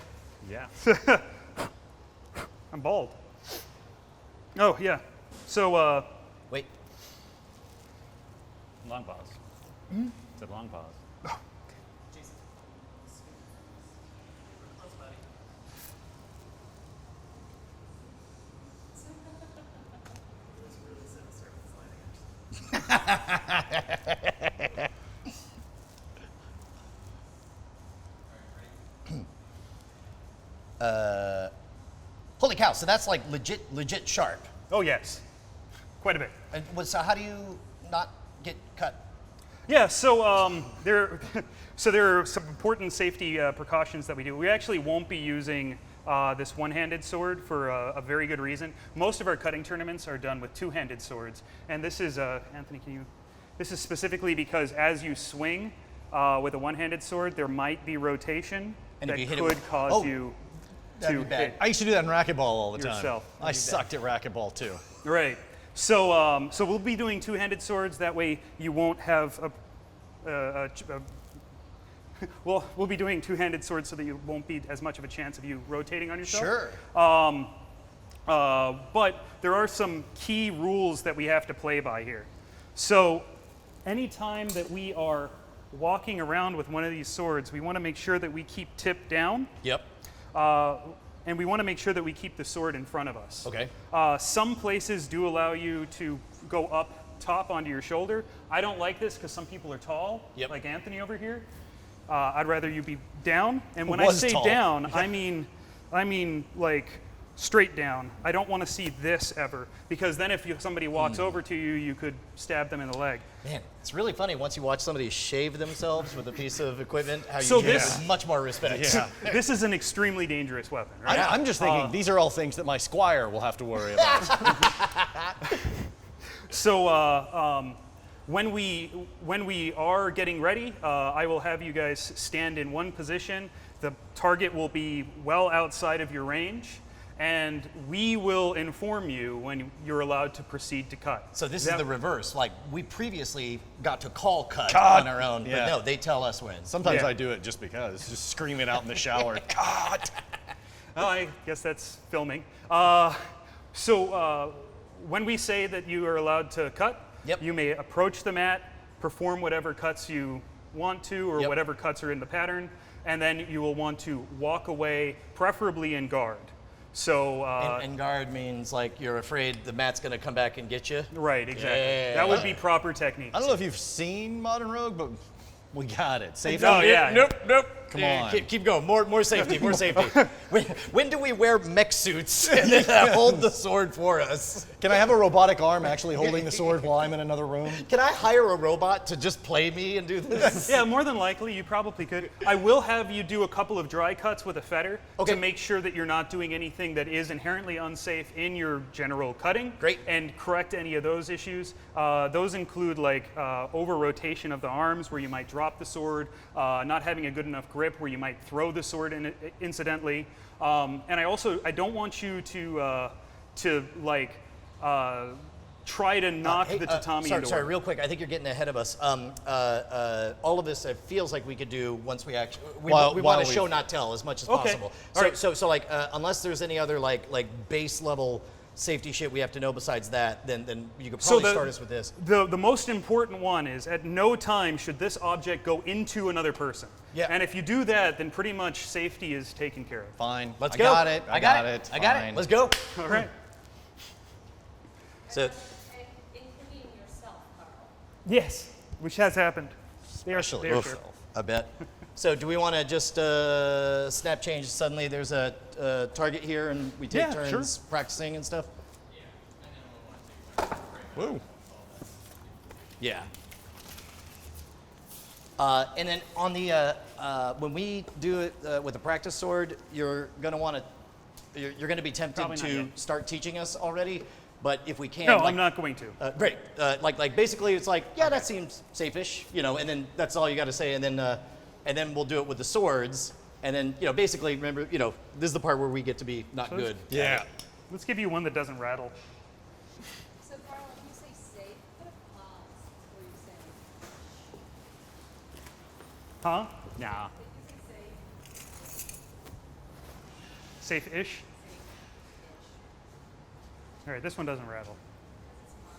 Yeah. I'm bald. Oh yeah. So Wait. Long pause. It's a long pause. Holy cow! So that's like legit sharp. oh yes, quite a bit. And so how do you not get cut? Yeah, so there are some important safety precautions that we do. We actually won't be using this one-handed sword for a very good reason. Most of our cutting tournaments are done with two-handed swords, and this is Anthony. This is specifically because as you swing with a one-handed sword, there might be rotation And if that you hit it could with- cause oh, you that'd to be bad. hit. I used to do that in racquetball all the time. Yourself. I sucked at racquetball too. Right. So so we'll be doing two-handed swords. That way you won't have well, we'll be doing two-handed swords so that you won't be as much of a chance of you rotating on yourself. Sure. But there are some key rules that we have to play by here. So anytime that we are walking around with one of these swords, we want to make sure that we keep tip down. Yep. And we want to make sure that we keep the sword in front of us. Okay. Some places do allow you to go up top onto your shoulder. I don't like this because some people are tall, Yep. like Anthony over here. I'd rather you be down. And when I Was say tall. down, I mean like straight down. I don't want to see this ever, because then if somebody walks over to you, you could stab them in the leg. Man, it's really funny once you watch somebody shave themselves with a piece of equipment. How you So get this- much more respect. Yeah. This is an extremely dangerous weapon, right? I'm just thinking these are all things that my squire will have to worry about. So when we are getting ready, I will have you guys stand in one position. The target will be well outside of your range, and we will inform you when you're allowed to proceed to cut. So this That- is the reverse. Like we previously got to call cut Cut! on our own, Yeah. but no, they tell us when. Sometimes Yeah. I do it just because, just scream it out in the shower. God. Oh, I guess that's filming. When we say that you are allowed to cut, Yep. you may approach the mat, perform whatever cuts you want to, or Yep. whatever cuts are in the pattern, and then you will want to walk away, preferably in guard. So, And guard means like you're afraid the mat's going to come back and get you. right, exactly. Yeah. That would be proper technique. I don't know if you've seen Modern Rogue, but we got it. Safe. Oh, yeah. Nope. Come on. Keep going. More safety. More safety. When do we wear mech suits and then hold the sword for us? Can I have a robotic arm actually holding the sword while I'm in another room? Can I hire a robot to just play me and do this? Yeah, more than likely, you probably could. I will have you do a couple of dry cuts with a fetter Okay. to make sure that you're not doing anything that is inherently unsafe in your general cutting. Great. And correct any of those issues. Those include like over rotation of the arms where you might drop the sword, not having a good enough grip where you might throw the sword incidentally. And I don't want you to try to knock Hey, the tatami sorry, into sorry, work. real quick. I think you're getting ahead of us. All of this, it feels like we could do once we actually. We While want to we've- show, not tell, as much as Okay. possible. All right. So like, unless there's any other like base level safety shit we have to know besides that, then you could probably start us with this. The most important one is at no time should this object go into another person. Yeah. And if you do that, then pretty much safety is taken care of. Fine. Let's I go. got it. I got it. Fine. Let's go. All right. So, And including yourself, Carl. Yes, which has happened. Especially They are yourself. sure. I bet. So, do we want to just snap change? Suddenly, there's a target here, and we take Yeah, sure. turns practicing and stuff. Woo. Yeah. And then on the when we do it with the practice sword, you're gonna want to you're gonna be tempted Probably not to yet. start teaching us already. But if we can, No, like, I'm not going to. Great. Like basically, it's like, yeah, that seems safe-ish, and then that's all you got to say, and then we'll do it with the swords, and then basically remember, this is the part where we get to be not So good. Yeah. Let's give you one that doesn't rattle. So, Carl, if you say safe, put a pause before you say. Huh? Nah. If you say safe, Safe-ish? All right, this one doesn't rattle. it's mine.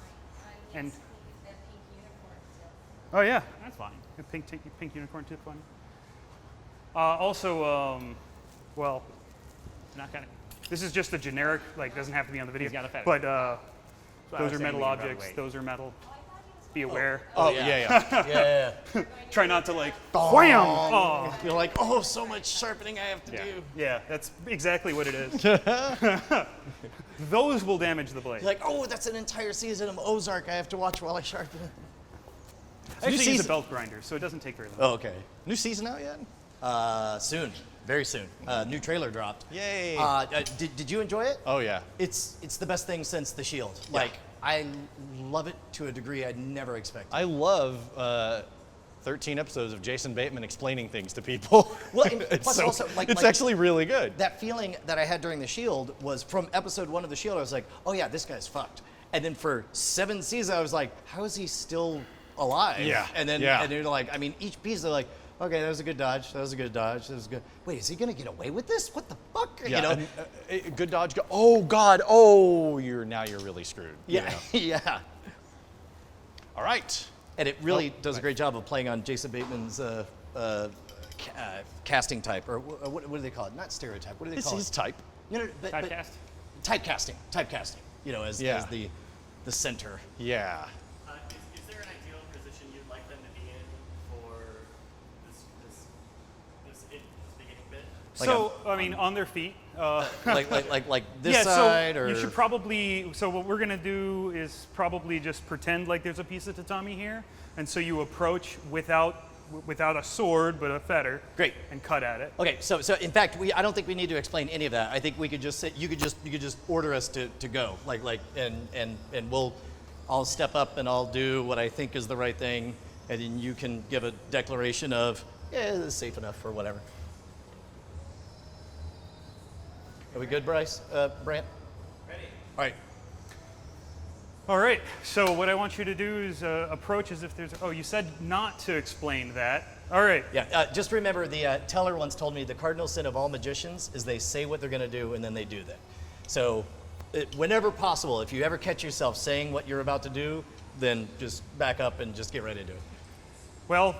I And- need that pink unicorn tip. Oh yeah, That's fine. a pink unicorn tip one. Also, well, Not gonna. this is just a generic, like doesn't have to be on the video. He's got a feather. But That's what I those was are saying metal we could objects. run away. Those are metal. Be aware. Oh, yeah. Yeah. Try not to like wham. Oh, You're like, oh, so much sharpening I have to Yeah. do. yeah, that's exactly what it is. Those will damage the blade. You're like, oh, that's an entire season of Ozark I have to watch while I sharpen it. I actually use a season- belt grinder, so it doesn't take very long. Oh, okay. New season out yet? Soon, very soon. New trailer dropped. Yay. Did you enjoy it? Oh, yeah. It's the best thing since The Shield. Like, I love it to a degree I never expected. I love 13 episodes of Jason Bateman explaining things to people. Well, and it's plus also, like- it's like- actually really good. That feeling that I had during The Shield was from episode 1 of The Shield. I was like, oh yeah, this guy's fucked. And then for 7 seasons, I was like, how is he still alive? Yeah, And then yeah. and they're like, I mean, each piece they're like, okay, that was a good dodge. That was a good dodge. That was good. Wait, is he gonna get away with this? What the fuck? Yeah, and, good dodge. Oh God. Oh, you're really screwed. you Yeah, know. yeah. All right. And it really does a great job of playing on Jason Bateman's casting type, or what do they call it? Not stereotype. What do they It's call his it? type. No, but Typecast. typecasting. As Yeah. the center. Yeah. Is there an ideal position you'd like them to be in for this beginning bit? So, I mean, on their feet. Like this Yeah, side, so or you should probably, so what we're gonna do is probably just pretend like there's a piece of tatami here, and so you approach without a sword, but a fetter. Great. And cut at it. Okay, so in fact, I don't think we need to explain any of that. I think we could just say, you could just order us to go, and I'll step up and I'll do what I think is the right thing, and then you can give a declaration of, yeah, this is safe enough or whatever. Are we good, Bryce? Brant? Ready? All right. All right, so what I want you to do is approach as if there's, oh, you said not to explain that. All right. Yeah, just remember the teller once told me the cardinal sin of all magicians is they say what they're going to do and then they do that. So whenever possible, if you ever catch yourself saying what you're about to do, then just back up and just get ready to do it. Well,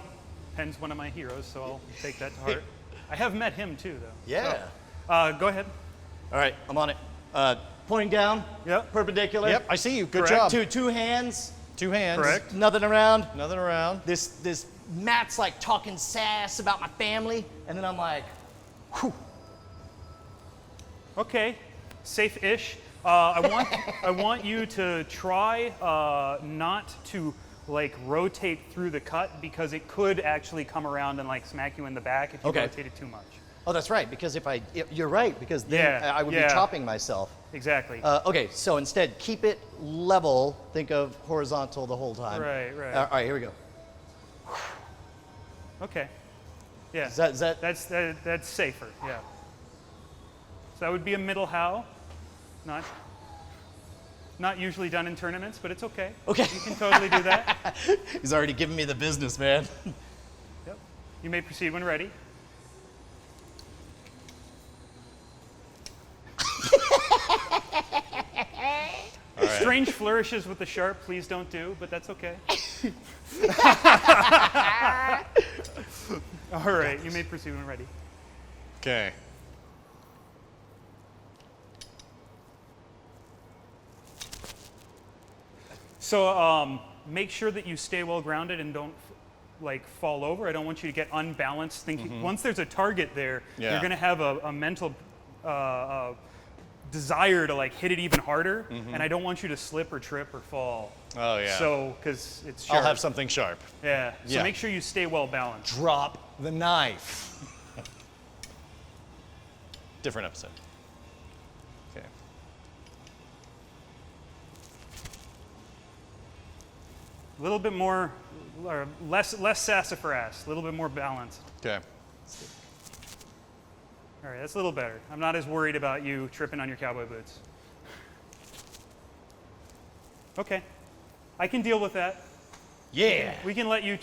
Penn's one of my heroes, so I'll take that to heart. I have met him too, though. Yeah. So, go ahead. All right, I'm on it. Pointing down. Yep. Perpendicular. Yep. I see you. Good Correct. job. Two hands. Two hands. Correct. Nothing around. Nothing around. This Matt's like talking sass about my family, and then I'm like, whew. Okay, safe-ish. I want you to try not to like rotate through the cut because it could actually come around and like smack you in the back if you Okay. rotate it too much. Oh, that's right, because you're right, because then Yeah, I would yeah. be chopping myself. Exactly. Okay, so instead, keep it level. Think of horizontal the whole time. Right, right. All right, here we go. Okay. Yeah. Is that That's safer. Yeah. So that would be a middle how. Not usually done in tournaments, but it's okay. Okay. You can totally do that. He's already giving me the business, man. Yep. You may proceed when ready. Strange flourishes with the sharp, please don't do, but that's okay. All right, you may proceed when ready. Okay. So make sure that you stay well grounded and don't like fall over. I don't want you to get unbalanced thinking. Once there's a target there, Yeah. you're going to have a mental desire to like hit it even harder, and I don't want you to slip or trip or fall. Oh, yeah. So because it's sharp. I'll have something sharp. Yeah. So Yeah. make sure you stay well balanced. Drop the knife. Different episode. Okay. A little bit more, or less sassafras. A little bit more balance. Okay. All right, that's a little better. I'm not as worried about you tripping on your cowboy boots. Okay, I can deal with that. Yeah. We can let you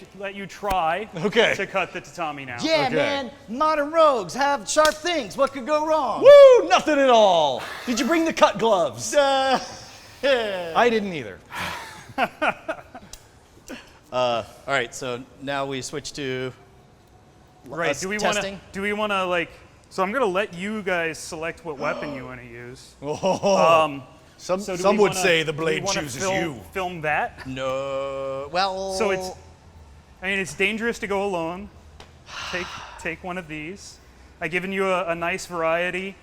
try Okay. to cut the tatami now. Yeah, Okay. man. Modern rogues have sharp things. What could go wrong? Woo! Nothing at all. Did you bring the cut gloves? Yeah. I didn't either. All right, so now we switch to Right? us Do we want to? testing. Do we want to like? So I'm gonna let you guys select what weapon you want to use. Oh. Some So do some we would wanna- say the do we blade wanna chooses film, you. Film that. No. Well. So it's. I mean, it's dangerous to go alone. Take one of these. I've given you a nice variety,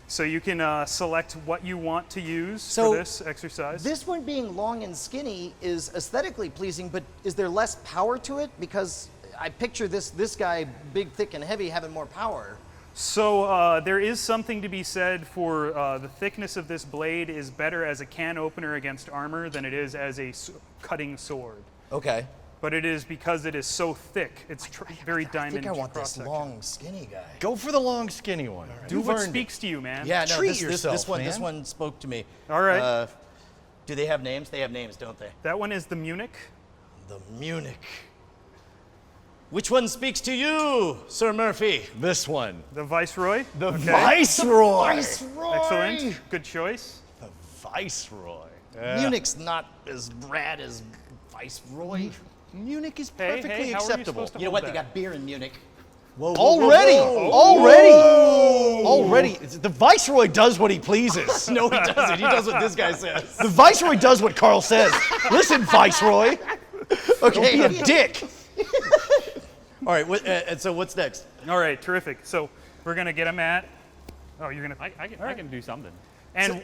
so you can select what you want to use So for this exercise. This one being long and skinny is aesthetically pleasing, but is there less power to it? Because I picture this guy, big, thick, and heavy, having more power. So there is something to be said for the thickness of this blade is better as a can opener against armor than it is as a cutting sword. Okay. But it is because it is so thick. It's very I diamond think I want this cross-section. long, skinny guy. Go for the long, skinny one. Do You've what earned it. speaks to you, man. Yeah, no, Treat this yourself, one, man. this one spoke to me. All right. Do they have names? They have names, don't they? That one is the Munich. The Munich. Which one speaks to you, Sir Murphy? This one. The Viceroy. The Okay. Viceroy. Excellent. Good choice. The Viceroy. Munich's not as rad as Viceroy. Munich is Hey, perfectly hey, how are you acceptable. supposed to You know hold what? They that? got beer in Munich. Already, already. The Viceroy does what he pleases. No, he doesn't. He does what this guy says. The Viceroy does what Carl says. Listen, Viceroy. Okay. Don't be a dick. All right. And so what's next? All right, terrific. So we're gonna get a mat. Oh, you're gonna. I can do something. And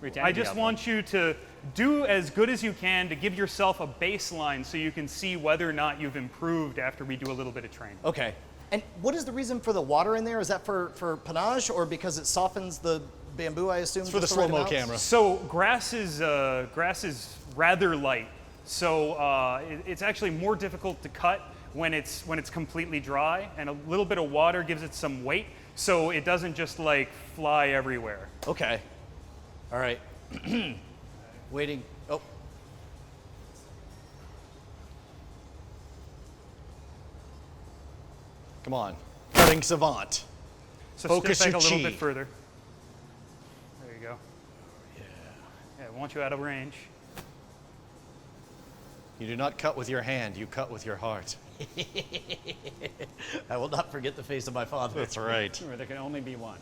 Pretend I to be just out there. want you to do as good as you can to give yourself a baseline so you can see whether or not you've improved after we do a little bit of training. Okay. And what is the reason for the water in there? Is that for panache or because it softens the bamboo? I assume For the just right slow-mo amount? camera. So grass is rather light. So it's actually more difficult to cut when it's completely dry, and a little bit of water gives it some weight, so it doesn't just like fly everywhere. Okay. All right. Waiting. Oh. Come on. Cutting savant. So Focus step back your a little chi. bit further. There you go. Yeah, I want you out of range. You do not cut with your hand, you cut with your heart. I will not forget the face of my father. That's right. Remember, there can only be one.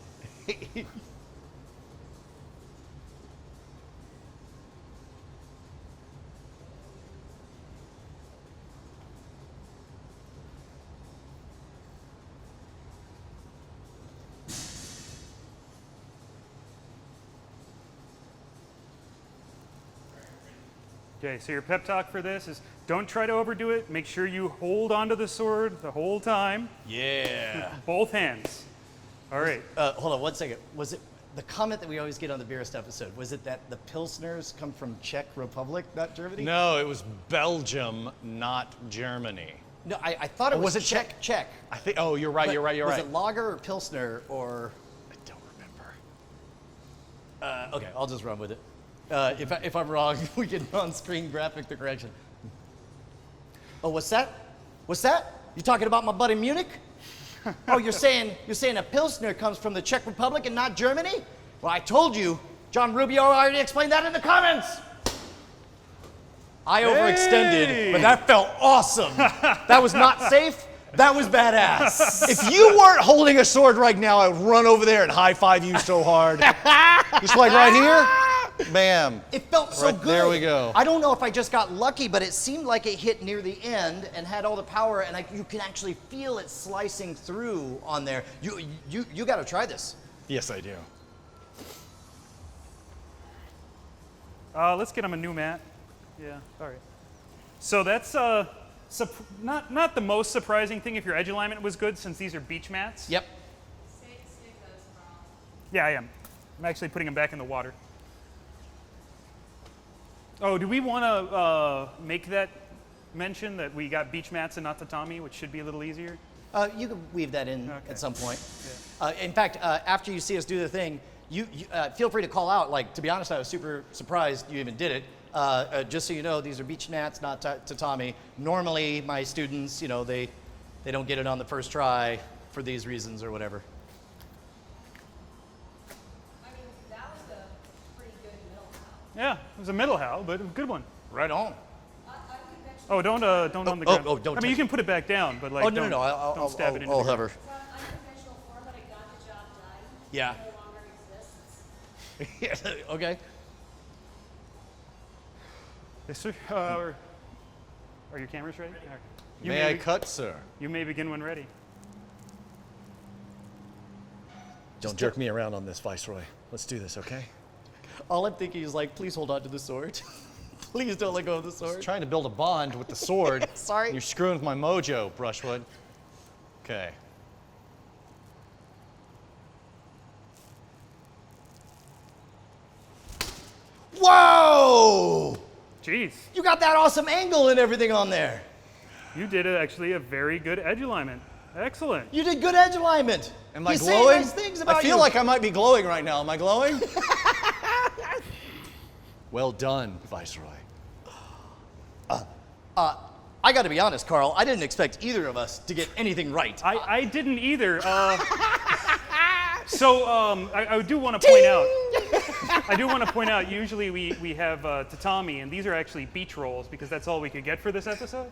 Okay, so your pep talk for this is don't try to overdo it. Make sure you hold onto the sword the whole time. Yeah. Both hands. All right. Hold on 1 second. Was it the comment that we always get on the Beerist episode? Was it that the Pilsners come from Czech Republic, not Germany? No, it was Belgium, not Germany. No, I thought it was, was it Czech. Czech. I think. Oh, you're right. But You're right. was it lager or Pilsner or? I don't remember. Okay, I'll just run with it. If I'm wrong, we can on-screen graphic the correction. Oh, what's that? What's that? You talking about my buddy Munich? Oh, you're saying a Pilsner comes from the Czech Republic and not Germany? Well, I told you. John Rubio already explained that in the comments. I overextended, but that felt awesome. That was not safe. That was badass. If you weren't holding a sword right now, I would run over there and high five you so hard. Just like right here. Bam. It felt so Right, good. there we go. I don't know if I just got lucky, but it seemed like it hit near the end and had all the power, and you can actually feel it slicing through on there. You got to try this. Yes, I do. Let's get him a new mat. Yeah, all right. So that's not the most surprising thing if your edge alignment was good, since these are beach mats. Yep. Stick those from. Yeah, I am. I'm actually putting them back in the water. Oh, do we want to make that mention that we got beach mats and not tatami, which should be a little easier? You can weave that in Okay. at some point. In fact, after you see us do the thing, you feel free to call out. Like, to be honest, I was super surprised you even did it. Just so you know, these are beach mats, not tatami. Normally, my students, they don't get it on the first try for these reasons or whatever. I mean, that was a pretty good middle howl. Yeah, it was a middle howl, but a good one. Right on. Unconventional. Oh, don't on the ground. oh, don't I mean, you touch can put it back down, but like, Oh no, no, don't stab it into I'll the ground. hover. It's on unconventional form, but it got the job done. Yeah. It no longer exists. Okay. Yes, sir. Are your cameras ready? All right. You May I cut, sir? You may begin when ready. Don't jerk me around on this, Viceroy. Let's do this, okay? All I'm thinking is like, please hold on to the sword. Please don't let go of the sword. Trying to build a bond with the sword. Sorry. You're screwing with my mojo, Brushwood. Okay. Whoa! Jeez, You got that awesome angle and everything on there. you did actually a very good edge alignment. Excellent. You did good edge alignment. Am I He's glowing? saying nice things about I feel you. like I might be glowing right now. Am I glowing? Well done, Viceroy. I got to be honest, Carl. I didn't expect either of us to get anything right. I didn't either. So I do want to point out. I do want to point out. Usually we have tatami, and these are actually beach rolls because that's all we could get for this episode.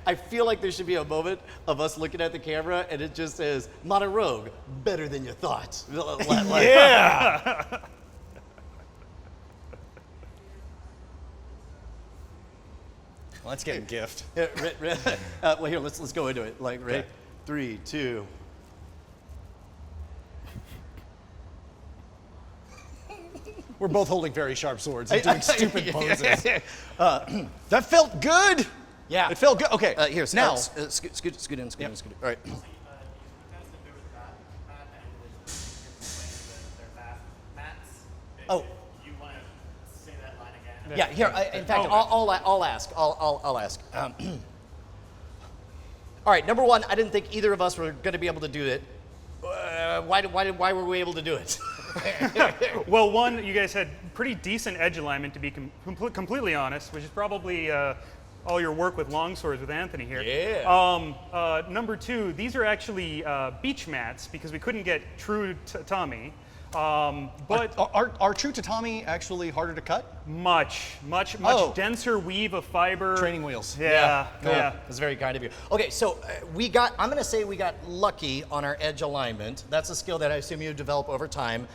I feel like there should be a moment of us looking at the camera and it just says, Modern Rogue, better than you thought. Yeah! Let's get a gift. Well, here, let's go into it. Like, ready? Okay. 3, 2. We're both holding very sharp swords and doing stupid poses. Yeah. That felt good. Yeah. It felt good. Okay. Here, now. scoot in. All right. Oh. You want to say that line again? Yeah, here, in fact, I'll ask. I'll ask. All right, number one, I didn't think either of us were going to be able to do it. Why were we able to do it? Well, one, you guys had pretty decent edge alignment, to be completely honest, which is probably all your work with longswords with Anthony here. Yeah. Number two, these are actually beach mats because we couldn't get true tatami. But Are true tatami actually harder to cut? much Oh. denser weave of fiber. Training wheels. Yeah. That's very kind of you. Okay, so I'm going to say we got lucky on our edge alignment. That's a skill that I assume you develop over time.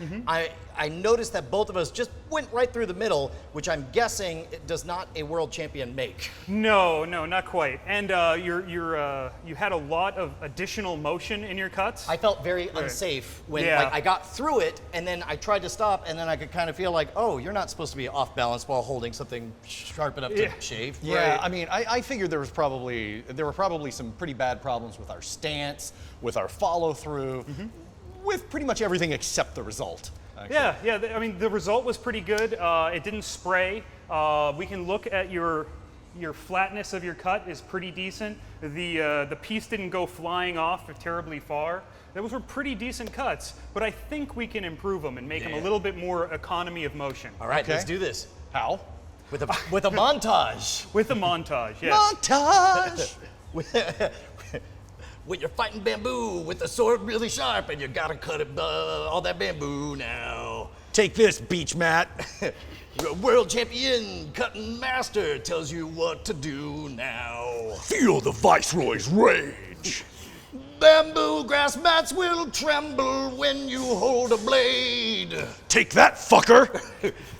I noticed that both of us just went right through the middle, which I'm guessing it does not a world champion make. No, not quite. And you had a lot of additional motion in your cuts. I felt very unsafe when Yeah. like, I got through it and then I tried to stop, and then I could kind of feel like, oh, you're not supposed to be off balance while holding something sharp enough to shave. Yeah, I mean, I figured there were probably some pretty bad problems with our stance, with our follow through, with pretty much everything except the result. Actually. Yeah. I mean, the result was pretty good. It didn't spray. We can look at your flatness of your cut is pretty decent. The piece didn't go flying off terribly far. Those were pretty decent cuts, but I think we can improve them and make them a little bit more economy of motion. All right, Okay. let's do this. How? With a montage. With a montage, yes. Montage! When you're fighting bamboo with the sword really sharp and you gotta cut it, all that bamboo now. Take this, beach mat. Your world champion cutting master tells you what to do now. Feel the Viceroy's rage. Bamboo grass mats will tremble when you hold a blade. Take that, fucker.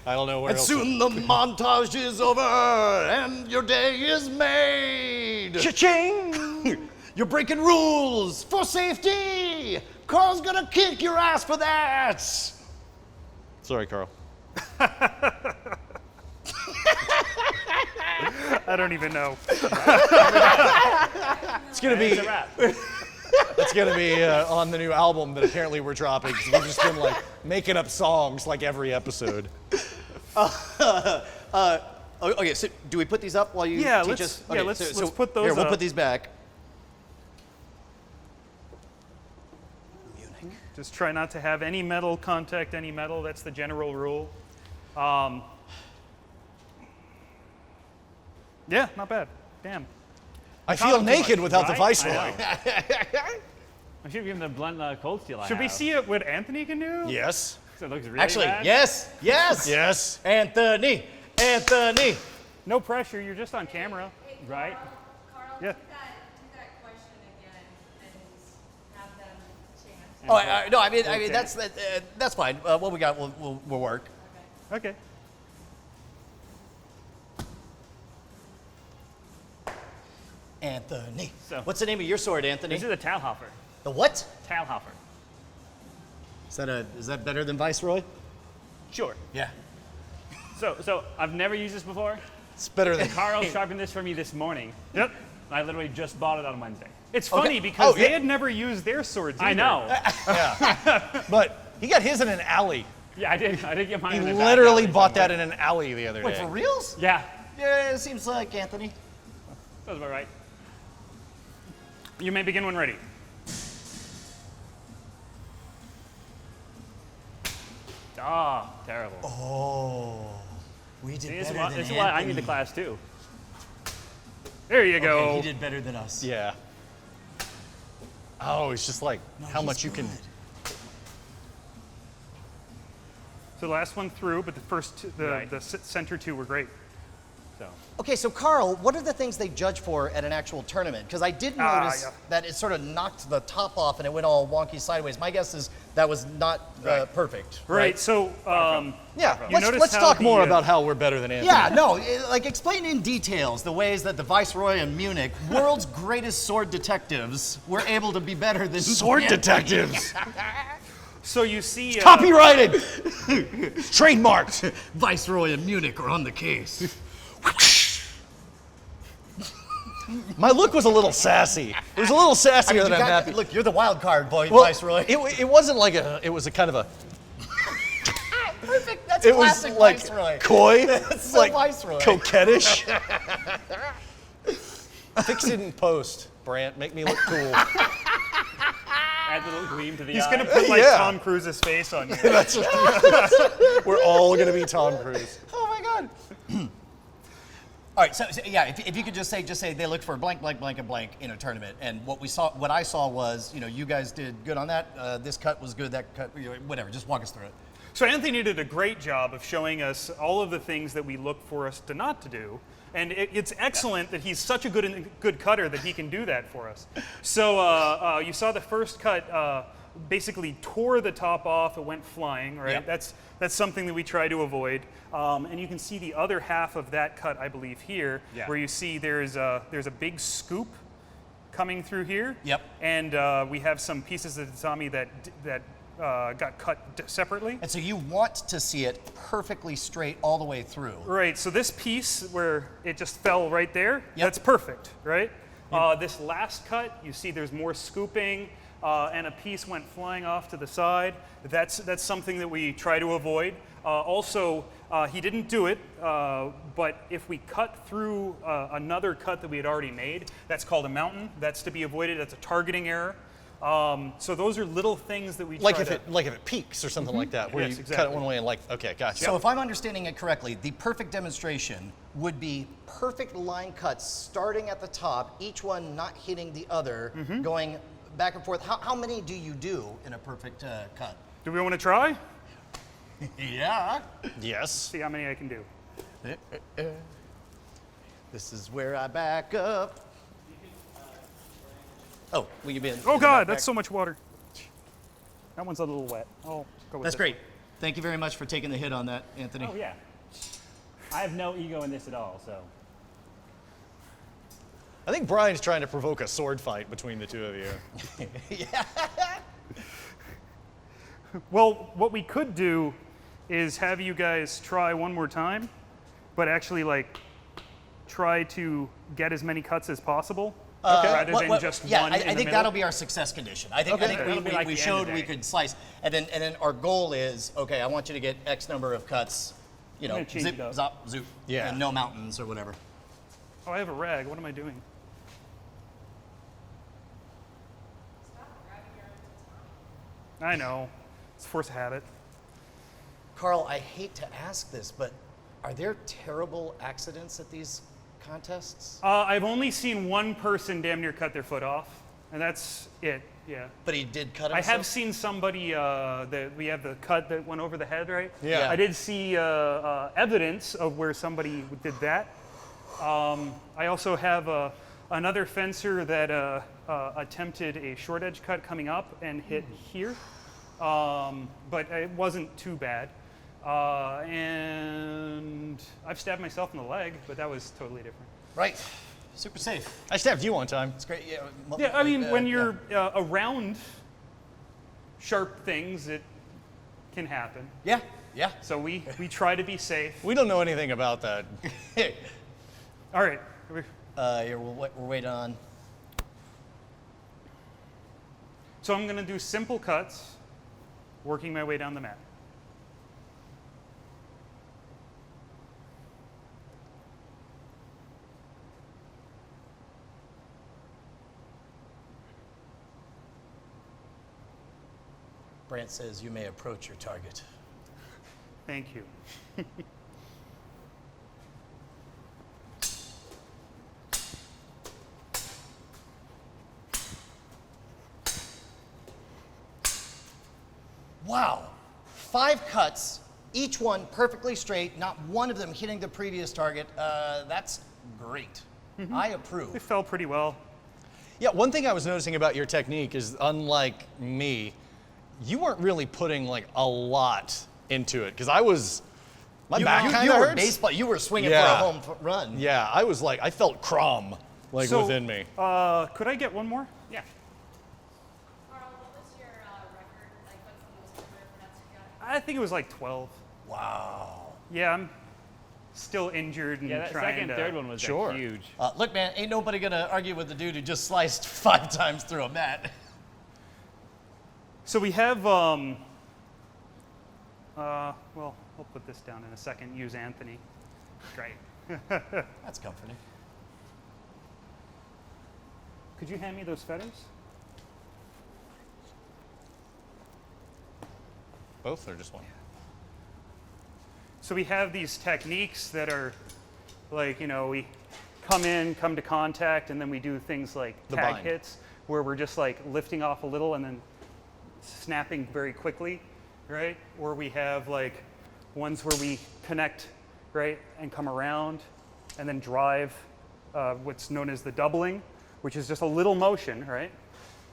I don't know where And else. soon the montage is over and your day is made. Cha-ching! You're breaking rules for safety. Carl's gonna kick your ass for that. Sorry, Carl. I don't even know. It's gonna be. It's a wrap. It's gonna be on the new album that apparently we're dropping. 'Cause we've just been like making up songs like every episode. Okay, so do we put these up while you Yeah, teach let's- us? yeah, Okay, let's put those Here, we'll up. put these back. Just try not to have any metal contact any metal. That's the general rule. Yeah, not bad. Damn. I feel naked without the Right? Viceroy. I know. I should have given the blunt cold steel. Should we see what Anthony can do? Yes. So it looks really Actually, bad. yes. Yes. Anthony. No pressure. You're just on camera. Hey, Right. Carl, Yeah. do that question again and have them chant. Oh, no, I mean that's fine. What we got, we'll work. Okay. Anthony. So- What's the name of your sword, Anthony? This is a Talhofer. The what? Talhofer. Is that better than Viceroy? Sure. Yeah. So I've never used this before. It's better than. Carl sharpened this for me this morning. Yep. I literally just bought it on Wednesday. It's funny because they had never used their swords either. I know. But he got his in an alley. Yeah, I did get mine. He in the back literally alley bought somewhere. that in an alley the other Wait, day. for reals? Yeah, Yeah, it seems like Anthony. sounds about right. You may begin when ready. Ah, terrible. Oh, we did See, this better is why, than this is why I need Anthony. the class too. There you go. Okay, he did better than us. Yeah. Oh, it's just like No, how he's much you can. good. So the last one through, but the Right. center two were great. So Okay, so Carl, what are the things they judge for at an actual tournament? Because I did notice yeah. that it sort of knocked the top off and it went all wonky sideways. My guess is that was not perfect. Right. So Yeah. You notice Let's how talk the, more uh, about how we're better than Anthony. Yeah, no, like explain in details the ways that the Viceroy and Munich, world's greatest sword detectives, were able to be better than Sword Anthony. detectives. so you see. Copyrighted. Trademarked. Viceroy and Munich are on the case. My look was a little sassy. It was a little sassier I mean, than I'm happy. look, you're the wild card, boy, Well, Viceroy. it wasn't like it was a kind of a. Perfect. That's It was classic like Viceroy. coy, That's so like Viceroy. coquettish. Fix it in post, Brant. Make me look cool. add a little gleam to the He's eye. gonna put like Yeah. Tom Cruise's face on you. We're all gonna be Tom Cruise. Oh my God. All right, so yeah, if you could just say they looked for blank, blank, blank, and blank in a tournament, and what I saw was, you guys did good on that. This cut was good. That cut, whatever. Just walk us through it. So Anthony did a great job of showing us all of the things that we look for us to not to do. And it's excellent that he's such a good cutter that he can do that for us. So you saw the first cut basically tore the top off. It went flying, right? Yep. That's something that we try to avoid. And you can see the other half of that cut, I believe, here, Yeah. where you see there's a big scoop coming through here. Yep. And we have some pieces of tatami that got cut separately. And so you want to see it perfectly straight all the way through. Right, so this piece where it just fell right there, Yep. that's perfect, right? This last cut, you see there's more scooping and a piece went flying off to the side. That's something that we try to avoid. Also, he didn't do it, but if we cut through another cut that we had already made, that's called a mountain. That's to be avoided. That's a targeting error. So those are little things that we Like try if to... it peaks or something like that, where Yes, you cut exactly. it one way and like, okay, gotcha. So if I'm understanding it correctly, the perfect demonstration would be perfect line cuts starting at the top, each one not hitting the other, going back and forth. How many do you do in a perfect cut? Do we want to try? Yeah. Yes. See how many I can do. This is where I back up. Oh, will you be in? Oh in the God, back? that's so much water. That one's a little wet. I'll go with That's this. great. Thank you very much for taking the hit on that, Anthony. Oh yeah. I have no ego in this at all, so. I think Brian's trying to provoke a sword fight between the two of you. Well, what we could do is have you guys try one more time, but actually like try to get as many cuts as possible. Rather than just yeah, one I in the think middle. that'll be our success condition. I think, That'll be like we the end showed of the we day. could slice, and then our goal is, okay, I want you to get X number of cuts, you know, gonna change zip, it up. zop, zoop, Yeah. and no mountains or whatever. Oh, I have a rag. What am I doing? I know. It's force of habit. Carl, I hate to ask this, but are there terrible accidents at these contests? I've only seen one person damn near cut their foot off, and that's it. Yeah. But he did cut I himself? have seen somebody that we have the cut that went over the head, right? Yeah. I did see evidence of where somebody did that. I also have another fencer that attempted a short edge cut coming up and hit here, but it wasn't too bad. And I've stabbed myself in the leg, but that was totally different. Right. Super safe. I stabbed you one time. It's great. Yeah, Yeah, I mean, when yeah. you're around sharp things, it can happen. Yeah, yeah. So we try to be safe. We don't know anything about that. All right. Here, we're waiting on. So I'm going to do simple cuts, working my way down the mat. Brant says you may approach your target. Thank you. Wow. 5 cuts, each one perfectly straight, not one of them hitting the previous target. That's great. I They approve. fell pretty well. Yeah, one thing I was noticing about your technique is, unlike me, you weren't really putting like a lot into it. Because I was, my back kind you of were hurts. baseball. You were swinging Yeah. for a home run. Yeah, I was like, I felt crumb like So, within me. Could I get one more? Yeah. Carl, what was your record? Like, what's the most number of cuts you got? I think it was like 12. Wow. Yeah, I'm still injured and Yeah, that trying second, to. third one was like, Sure. huge. Look, man, ain't nobody gonna argue with the dude who just sliced 5 times through a mat. So we have, well, I'll put this down in a second. Use Anthony. Great. That's comforting. Could you hand me those feathers? Both or just one? So we have these techniques that are like, you know, we come to contact, and then we do things like The tag bind. hits, where we're just like lifting off a little and then snapping very quickly, right? Or we have like ones where we connect, right, and come around and then drive what's known as the doubling, which is just a little motion, right?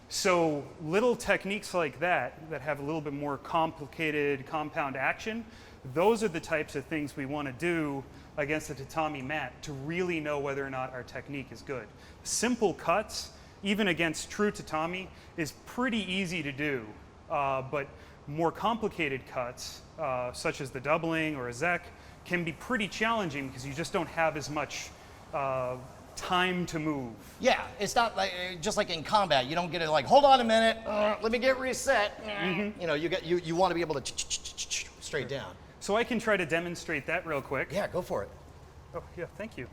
So little techniques like that have a little bit more complicated compound action, those are the types of things we want to do against a tatami mat to really know whether or not our technique is good. Simple cuts, even against true tatami, is pretty easy to do. But more complicated cuts, such as the doubling or a Zek, can be pretty challenging because you just don't have as much time to move. Yeah, it's not like just like in combat. You don't get it like, hold on a minute, let me get reset. You know, you want to be able to straight down. So I can try to demonstrate that real quick. Yeah, go for it. Oh, yeah, thank you.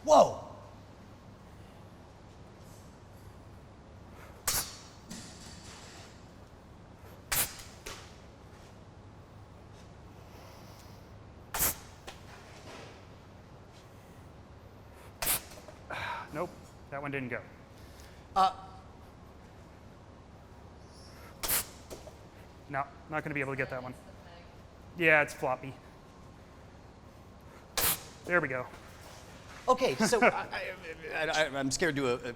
Whoa. Nope, that one didn't go. No, not going to be able to get that one. Yeah, it's floppy. There we go. Okay, so I'm scared to do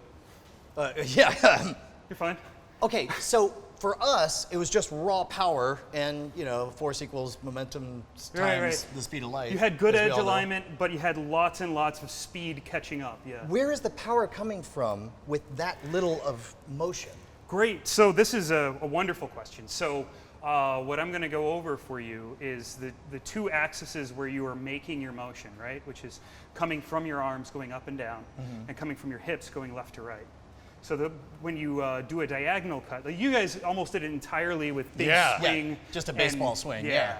yeah. You're fine. okay, so for us, it was just raw power, and you know, force equals momentum times Right. the speed of light. You had good as we edge all know. alignment, but you had lots and lots of speed catching up. Yeah. Where is the power coming from with that little of motion? Great. So this is a wonderful question. So what I'm going to go over for you is the two axes where you are making your motion, right? Which is coming from your arms going up and down, and coming from your hips going left to right. So when you do a diagonal cut, like you guys almost did it entirely with big swing. Yeah, just a baseball swing, yeah.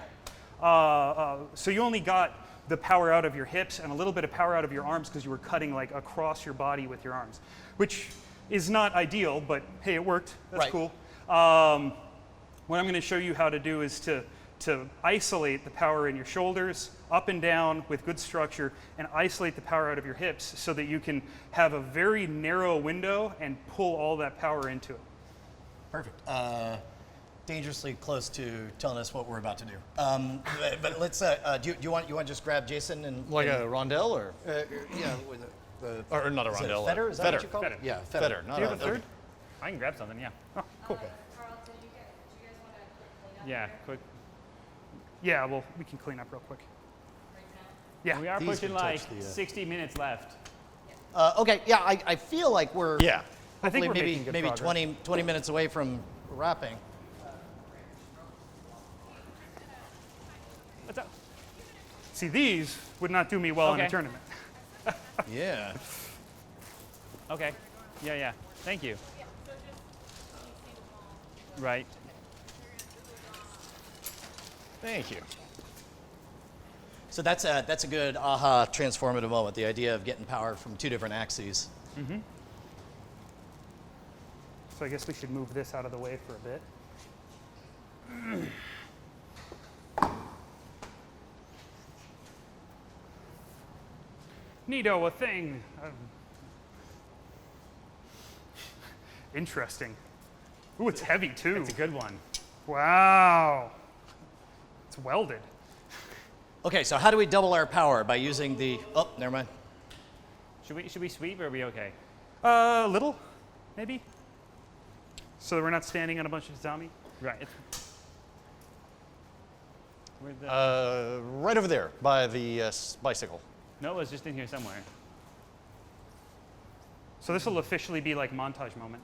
So you only got the power out of your hips and a little bit of power out of your arms because you were cutting like across your body with your arms, which is not ideal, but hey, it worked. That's Right. cool. What I'm going to show you how to do is to isolate the power in your shoulders, up and down with good structure, and isolate the power out of your hips so that you can have a very narrow window and pull all that power into it. Perfect. Dangerously close to telling us what we're about to do. But let's. Do you want to just grab Jason and Like a rondelle or yeah, with or not a is it a rondelle? fetter? Is that fetter. what you call Fetter. it? Yeah, Fetter. Not Do you have a a third? I can grab something, yeah. Oh, cool. Carl, do you guys want to clean up Yeah, here quick. Yeah, well, we can clean up real quick. right now? Yeah. We are These pushing would touch like the, 60 minutes left. Okay. Yeah, I feel like we're. Yeah. I think hopefully we're maybe making good maybe progress. 20 minutes away from wrapping. What's up? See, these would not do me well in a Okay. tournament. Yeah. Okay. Yeah. Thank you. Right. Thank you. So that's a good aha transformative moment. The idea of getting power from two different axes. So I guess we should move this out of the way for a bit. Neato, a thing. Interesting. Ooh, it's heavy too. It's a good one. Wow. It's welded. Okay, so how do we double our power by using the? Oh, never mind. Should we sweep or are we okay? A little, maybe. So we're not standing on a bunch of zombie. Right. Where's the? Right over there by the bicycle. No, it's just in here somewhere. So this will officially be like montage moment.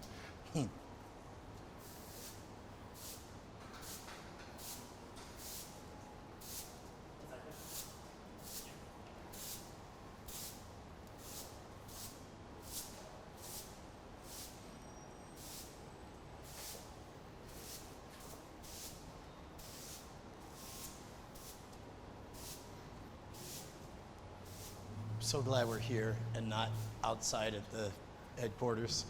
So glad we're here and not outside at the headquarters.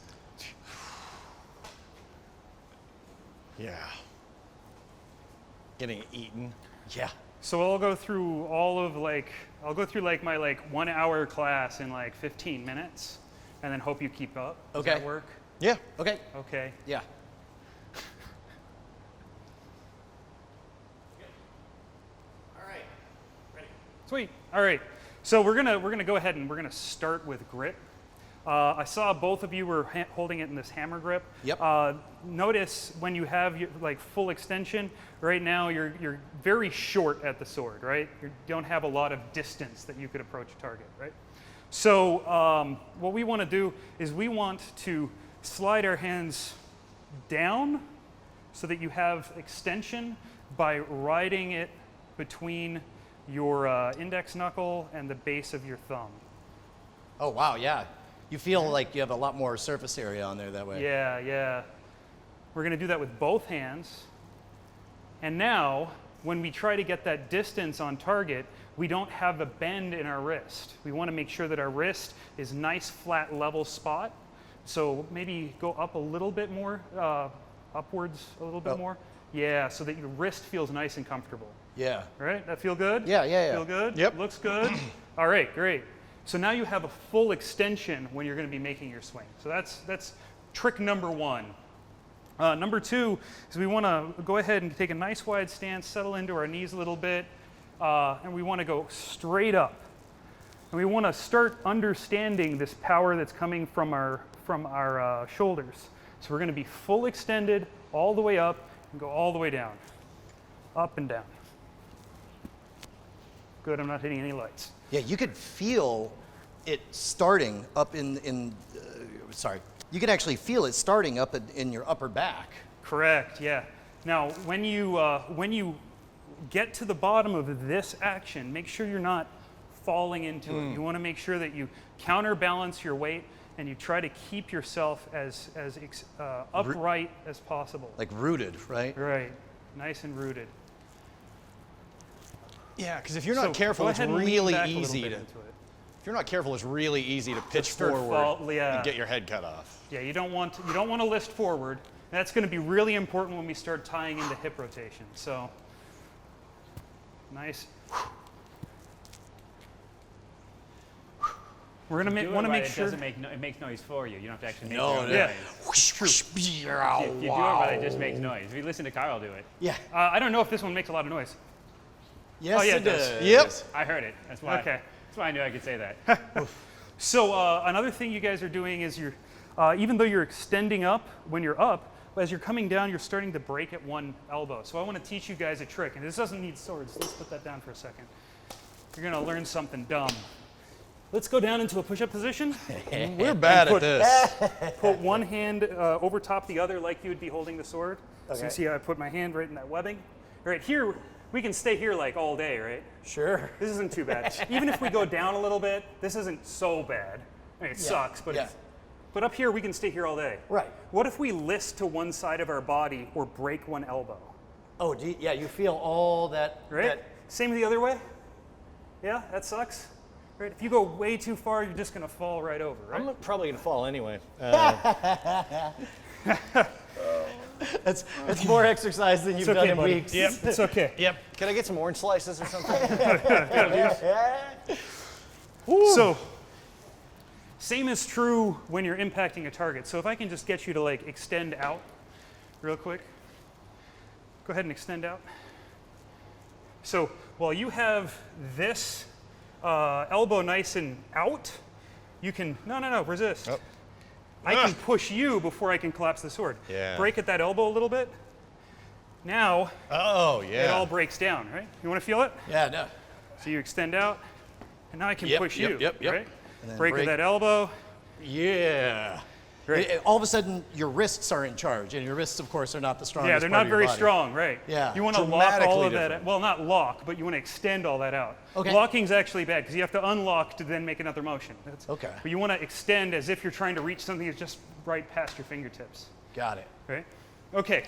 Yeah. Getting eaten. Yeah. So I'll go through I'll go through like my 1 hour class in like 15 minutes and then hope you keep up. Does Okay. that work? Yeah. Okay. Okay. Yeah. Sweet. All right. So we're gonna go ahead and we're gonna start with grip. I saw both of you were holding it in this hammer grip. Yep. Notice when you have your, full extension, right now you're very short at the sword, right? You don't have a lot of distance that you could approach a target, right? So what we want to do is we want to slide our hands down so that you have extension by riding it between your index knuckle and the base of your thumb. Oh, wow, yeah. You feel like you have a lot more surface area on there that way. Yeah, yeah. We're going to do that with both hands. And now, when we try to get that distance on target, we don't have a bend in our wrist. We want to make sure that our wrist is nice, flat, level spot. So maybe go up a little bit more, upwards a little bit more. Yeah, so that your wrist feels nice and comfortable. Yeah. All right, that feel good? Yeah, yeah, yeah. Feel good? Yep. Looks good? All right, great. So now you have a full extension when you're going to be making your swing. So that's trick number one. Number two is we want to go ahead and take a nice wide stance, settle into our knees a little bit, and we want to go straight up. And we want to start understanding this power that's coming from our shoulders. So we're going to be full extended all the way up and go all the way down, up and down. Good, I'm not hitting any lights. Yeah, you could feel it starting up sorry. You can actually feel it starting up in your upper back. Correct, yeah. Now, when you get to the bottom of this action, make sure you're not falling into it. You want to make sure that you counterbalance your weight and you try to keep yourself as upright as possible. Like rooted, right? Right, nice and rooted. Yeah, because if you're So not careful, go it's ahead and lean really back a little easy bit to. into it. If you're not careful, it's really easy to pitch start forward yeah. and get your head cut off. Yeah, you don't want to list forward. That's going to be really important when we start tying into hip rotation. So, nice. We're going to want to make sure. It makes noise for you. You don't have to actually make No, your own yeah. noise. If you do it right, it just makes noise. If you listen to Carl do it, Yeah. I don't know if this one makes a lot of noise. Yes, Oh, yeah, it it does. does. Yep. I heard it. That's why. Okay. That's why I knew I could say that. So another thing you guys are doing is even though you're extending up when you're up, as you're coming down, you're starting to break at one elbow. So I want to teach you guys a trick, and this doesn't need swords. Let's put that down for a second. You're going to learn something dumb. Let's go down into a push-up position. We're bad at put- this. Put one hand over top the other like you would be holding the sword. So Okay. you see how I put my hand right in that webbing? Right here, we can stay here like all day, right? Sure. This isn't too bad. Even if we go down a little bit, this isn't so bad. I mean, it sucks, but yeah. but up here we can stay here all day. Right. What if we list to one side of our body or break one elbow? Oh, yeah, you feel all that. Right? Same the other way? Yeah, that sucks. Right? If you go way too far, you're just going to fall right over, right? I'm probably gonna fall anyway. That's more exercise than you've It's done okay, in buddy. weeks. Yep, it's okay. Yep. Can I get some orange slices or something? So, same is true when you're impacting a target. So if I can just get you to like extend out real quick. Go ahead and extend out. So while you have this elbow nice and out, you can, no, resist. Oh. I can push you before I can collapse the sword. Yeah. Break at that elbow a little bit. Now Oh yeah. it all breaks down, right? You want to feel it? Yeah, no. So you extend out, and now I can Yep, push yep, you, yep, yep. right? And then Break at break. that elbow. Yeah. Great. All of a sudden, your wrists are in charge, and your wrists, of course, are not the strongest. Yeah, they're part not of your very body. strong, right? Yeah. You want to lock all Dramatically of that. different. Well, not lock, but you want to extend all that out. Okay. Locking's actually bad because you have to unlock to then make another motion. Okay. But you want to extend as if you're trying to reach something that's just right past your fingertips, Got it. right? Okay.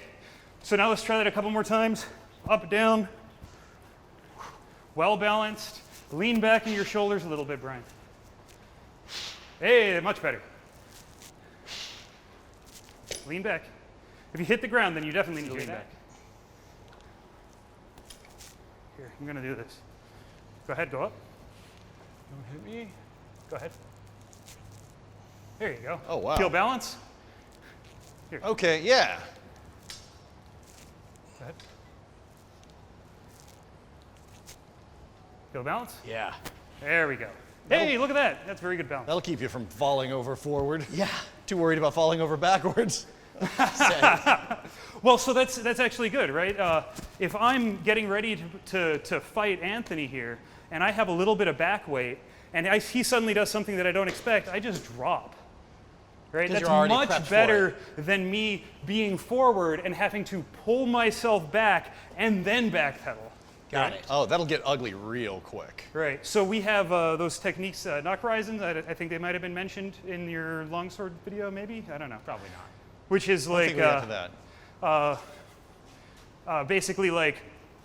So now let's try that a couple more times. Up, down. Well balanced. Lean back in your shoulders a little bit, Brian. Hey, much better. Lean back. If you hit the ground, then you definitely need to lean back. Here, I'm going to do this. Go ahead, go up. Don't hit me. Go ahead. There you go. Oh, wow. Feel balance? Okay. Yeah. Go ahead. Feel balance? Yeah. There we go. Hey, look at that. That's very good balance. That'll keep you from falling over forward. Yeah. Too worried about falling over backwards. Well, so that's actually good, right? If I'm getting ready to fight Anthony here, and I have a little bit of back weight, and he suddenly does something that I don't expect, I just drop. Right? 'Cause That's you're already prepped much for better it. than me being forward and having to pull myself back and then backpedal. Got it. Oh, that'll get ugly real quick. Right. So we have those techniques, knock horizons. I think they might have been mentioned in your longsword video, maybe. I don't know. Probably not. Which is I like think we got to that. basically like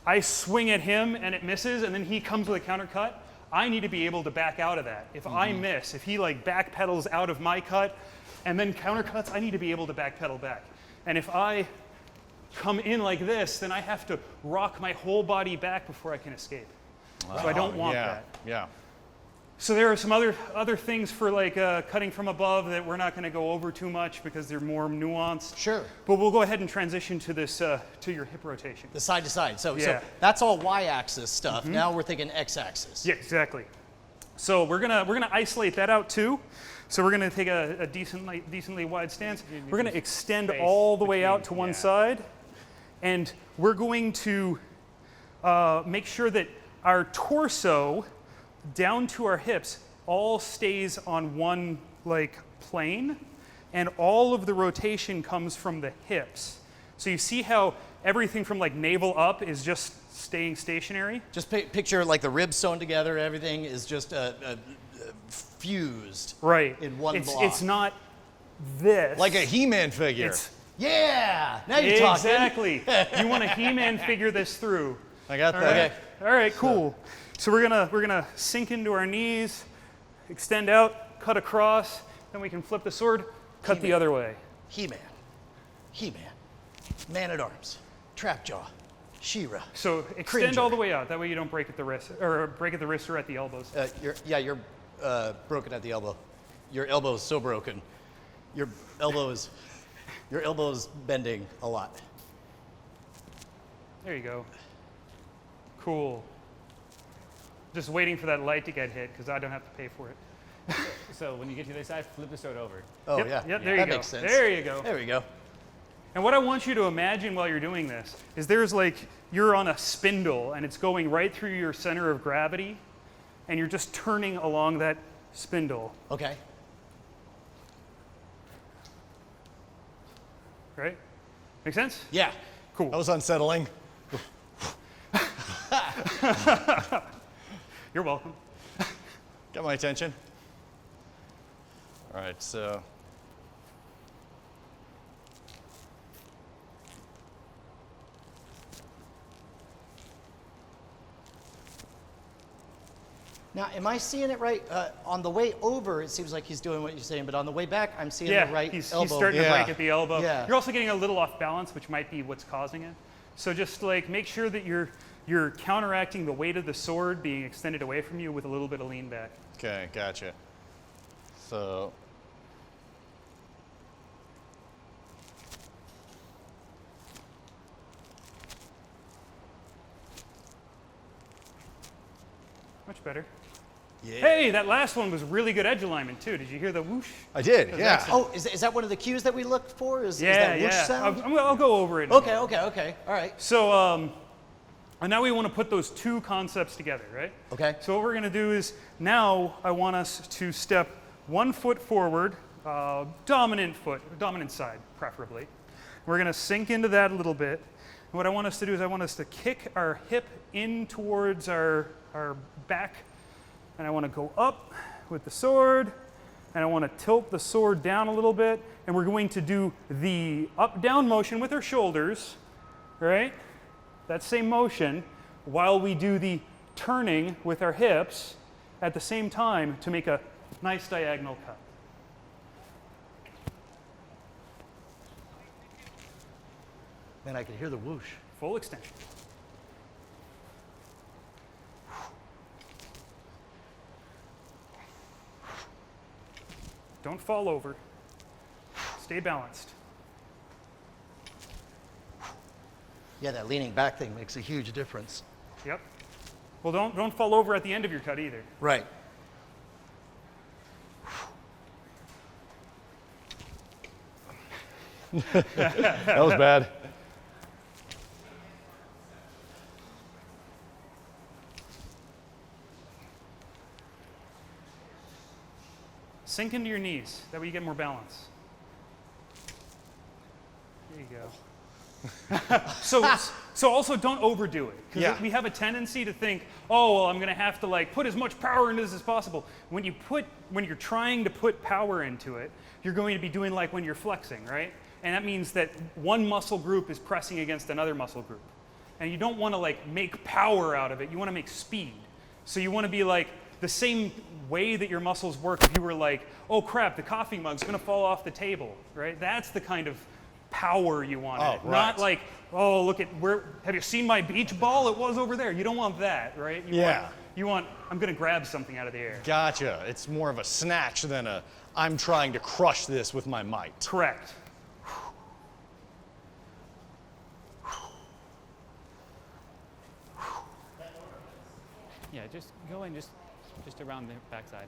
I swing at him and it misses, and then he comes with a counter cut. I need to be able to back out of that. If I miss, if he like backpedals out of my cut and then counter cuts, I need to be able to backpedal back. And if I come in like this, then I have to rock my whole body back before I can escape. So I don't want yeah, that. Yeah. So there are some other things for like cutting from above that we're not going to go over too much because they're more nuanced. Sure. But we'll go ahead and transition to this to your hip rotation. The side to side. So Yeah. that's all y-axis stuff. Now we're thinking x-axis. Yeah, exactly. So we're gonna isolate that out too. So we're gonna take a decently wide stance. We're gonna extend space all the way out to between- one yeah. side, and we're going to make sure that our torso down to our hips all stays on one like plane, and all of the rotation comes from the hips. So you see how everything from like navel up is just staying stationary? Just picture like the ribs sewn together. Everything is just fused. Right. In one block. It's not this. Like a He-Man figure. It's Yeah. Now you're talking. exactly. You want a He-Man figure this through. I got All that. right. All right. Cool. So we're gonna sink into our knees, extend out, cut across, then we can flip the sword, cut the other way. He-Man. He-Man. Man-at-Arms. Trapjaw. She-Ra. So extend Cringer. all the way out. That way you don't break at the wrist, or break at the wrist or at the elbows. You're broken at the elbow. Your elbow is so broken. Your elbow is bending a lot. There you go. Cool. Just waiting for that light to get hit because I don't have to pay for it. So when you get to the other side, flip the sword over. Oh Yep, yeah. yep, there you that go. makes sense. There you go. There we go. And what I want you to imagine while you're doing this is there's like, you're on a spindle and it's going right through your center of gravity and you're just turning along that spindle, Okay. right? Make sense? Yeah. Cool. That was unsettling. You're welcome. Got my attention. All right, so. Now, am I seeing it right? On the way over, it seems like he's doing what you're saying, but on the way back, I'm seeing Yeah, the right he's elbow. starting to Yeah. break at the elbow. Yeah. You're also getting a little off balance, which might be what's causing it. So just like make sure that you're counteracting the weight of the sword being extended away from you with a little bit of lean back. Okay, gotcha. So. Much better. Yeah. Hey, that last one was really good edge alignment too. Did you hear the whoosh? I did, That's yeah. excellent. Oh, is that one of the cues that we look for? Is Yeah, that whoosh yeah. sound? I'll go over it. in a Okay, minute. okay. All right. So, and now we want to put those two concepts together, right? Okay. So what we're going to do is now I want us to step 1 foot forward, dominant side preferably. We're going to sink into that a little bit. And what I want us to do is I want us to kick our hip in towards our back, and I want to go up with the sword, and I want to tilt the sword down a little bit, and we're going to do the up-down motion with our shoulders, right? That same motion while we do the turning with our hips at the same time to make a nice diagonal cut. Man, I can hear the whoosh. Full extension. Don't fall over. Stay balanced. Yeah, that leaning back thing makes a huge difference. Yep. Well, don't fall over at the end of your cut either. Right. That was bad. Sink into your knees. That way you get more balance. There you go. So also don't overdo it. Because Yeah. we have a tendency to think, oh, well, I'm going to have to like put as much power into this as possible. When you're trying to put power into it, you're going to be doing like when you're flexing, right? And that means that one muscle group is pressing against another muscle group. And you don't want to like make power out of it. You want to make speed. So you want to be like the same way that your muscles work if you were like, oh crap, the coffee mug's going to fall off the table, right? That's the kind of power you want. Oh, Not right. like, oh, look at where, have you seen my beach ball? It was over there. You don't want that, right? You want, I'm going to grab something out of the air. Gotcha. It's more of a snatch than a I'm trying to crush this with my might. Correct. Yeah, just go in just around the backside.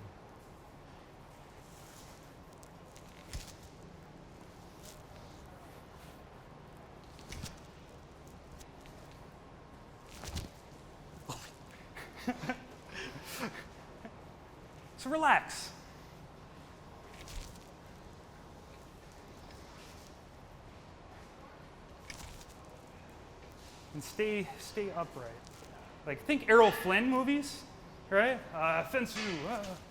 So relax. And stay upright. Like think Errol Flynn movies, right? Fence you,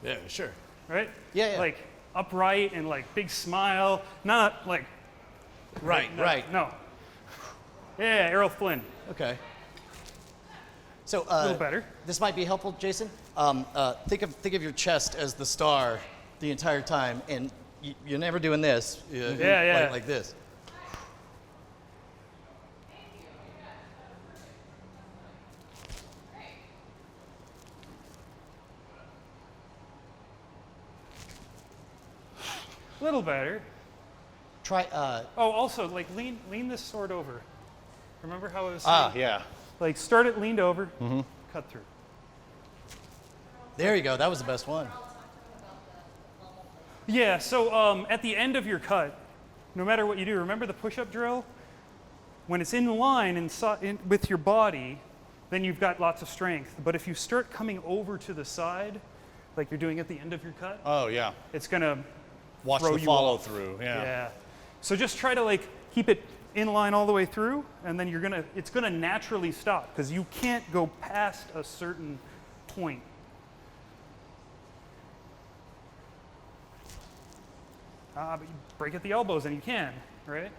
Yeah, sure. right? Yeah. Like upright and like big smile, not like Right, right. no. Yeah, Errol Flynn. Okay. So A little better. this might be helpful, Jason. Think of your chest as the star the entire time, and you're never doing this. Yeah. Like this. A little better. Try. Oh, also like lean this sword over. Remember how it was? Yeah. Like start it leaned over, cut through. There you go. That was the best one. Yeah, so at the end of your cut, no matter what you do, remember the push-up drill? When it's in line with your body, then you've got lots of strength. But if you start coming over to the side, like you're doing at the end of your cut, Oh, yeah. it's gonna Watch throw the you follow off. through. Yeah. So just try to like keep it in line all the way through, and then it's gonna naturally stop because you can't go past a certain point. But you break at the elbows and you can, right?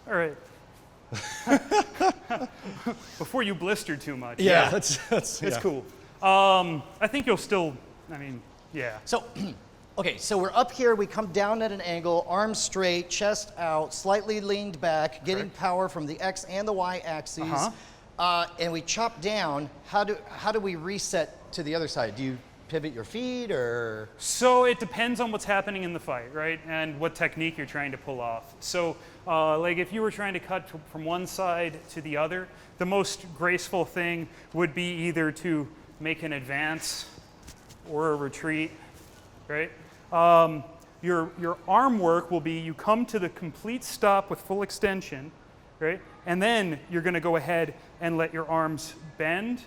All right. Before you blister too much. Yeah, that's It's cool. I think you'll still, yeah. So, okay, so we're up here. We come down at an angle, arms straight, chest out, slightly leaned back, getting power from the X and the Y axes. And we chop down. How do we reset to the other side? Do you pivot your feet or? So it depends on what's happening in the fight, right? And what technique you're trying to pull off. So like if you were trying to cut from one side to the other, the most graceful thing would be either to make an advance or a retreat, right? Your arm work will be you come to the complete stop with full extension, right? And then you're going to go ahead and let your arms bend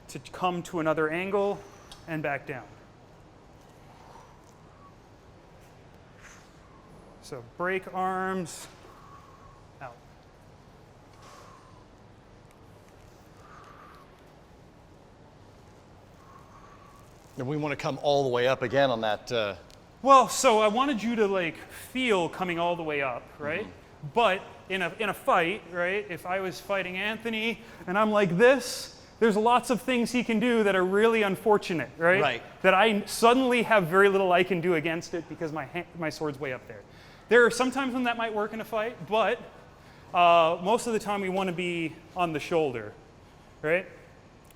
to come to another angle and back down. So break arms, out. And we want to come all the way up again on that. Well, so I wanted you to like feel coming all the way up, right? But in a fight, right? If I was fighting Anthony and I'm like this, there's lots of things he can do that are really unfortunate, right? Right. That I suddenly have very little I can do against it because my sword's way up there. There are some times when that might work in a fight, but most of the time we want to be on the shoulder, right?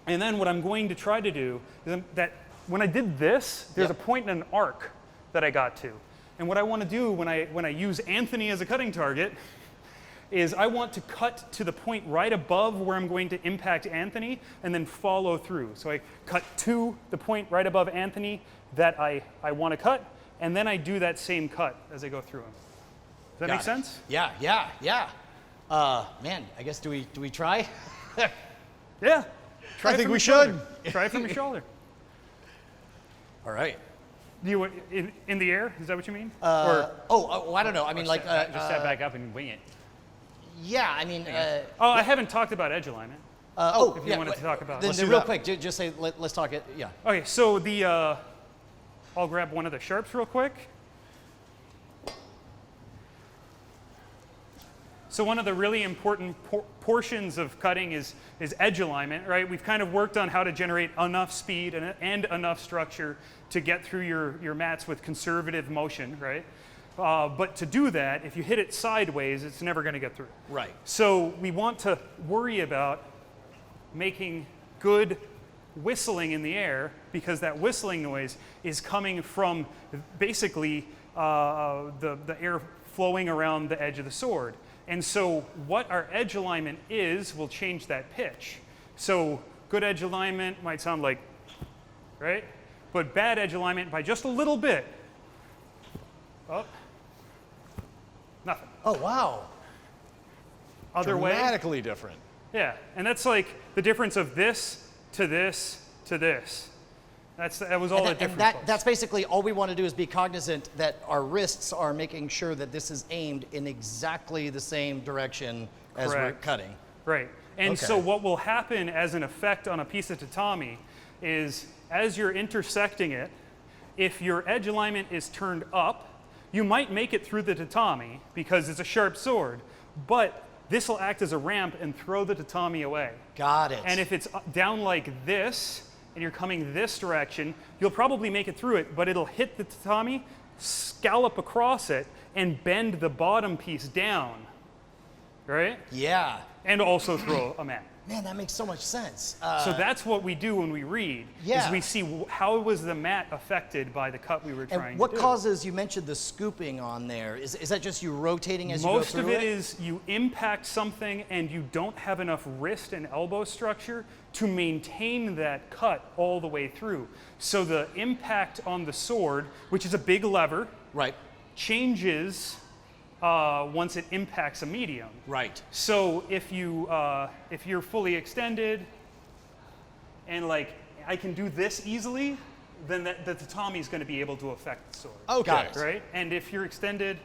And then what I'm going to try to do is that when I did this, there's a point in an arc that I got to. And what I want to do when I use Anthony as a cutting target is I want to cut to the point right above where I'm going to impact Anthony and then follow through. So I cut to the point right above Anthony that I want to cut, and then I do that same cut as I go through him. Does that make sense? Yeah. Man, I guess do we try? Yeah. Try I it think from we your should. shoulder. Try it from your shoulder. All right. Do you in the air? Is that what you mean? I don't know. I mean, like, Just step back up and wing it. yeah. I mean, Oh, I haven't talked about edge alignment. If you wanted to talk about it. Then Let's do real that. quick, just say let's talk it. Yeah. Okay, so I'll grab one of the sharps real quick. So one of the really important portions of cutting is edge alignment, right? We've kind of worked on how to generate enough speed and enough structure to get through your mats with conservative motion, right? But to do that, if you hit it sideways, it's never going to get through. Right. So we want to worry about making good whistling in the air, because that whistling noise is coming from basically the air flowing around the edge of the sword. And so what our edge alignment is will change that pitch. So good edge alignment might sound like, right? But bad edge alignment by just a little bit. Oh, nothing. Oh wow. Other way. Dramatically different. Yeah, and that's like the difference of this to this to this. That was all the difference. That's basically all we want to do is be cognizant that our wrists are making sure that this is aimed in exactly the same direction as we're Correct. cutting. Right. And so Okay. what will happen as an effect on a piece of tatami is as you're intersecting it, if your edge alignment is turned up, you might make it through the tatami because it's a sharp sword, but this will act as a ramp and throw the tatami away. Got it. And if it's down like this, and you're coming this direction, you'll probably make it through it, but it'll hit the tatami, scallop across it, and bend the bottom piece down, right? Yeah. And also throw a mat. Man, that makes so much sense. So that's what we do when we read, Yeah. is we see how was the mat affected by the cut we were trying And what to do. causes, you mentioned the scooping on there. Is that just you rotating as Most you go of through it is you impact something and you don't have enough wrist and elbow structure to maintain that cut all the way through. So the impact on the sword, which is a big lever, Right. changes once it impacts a medium. Right. So if you're fully extended and like I can do this easily, then the tatami is going to be able to affect the sword. Okay. Got it. Right? And if you're extended,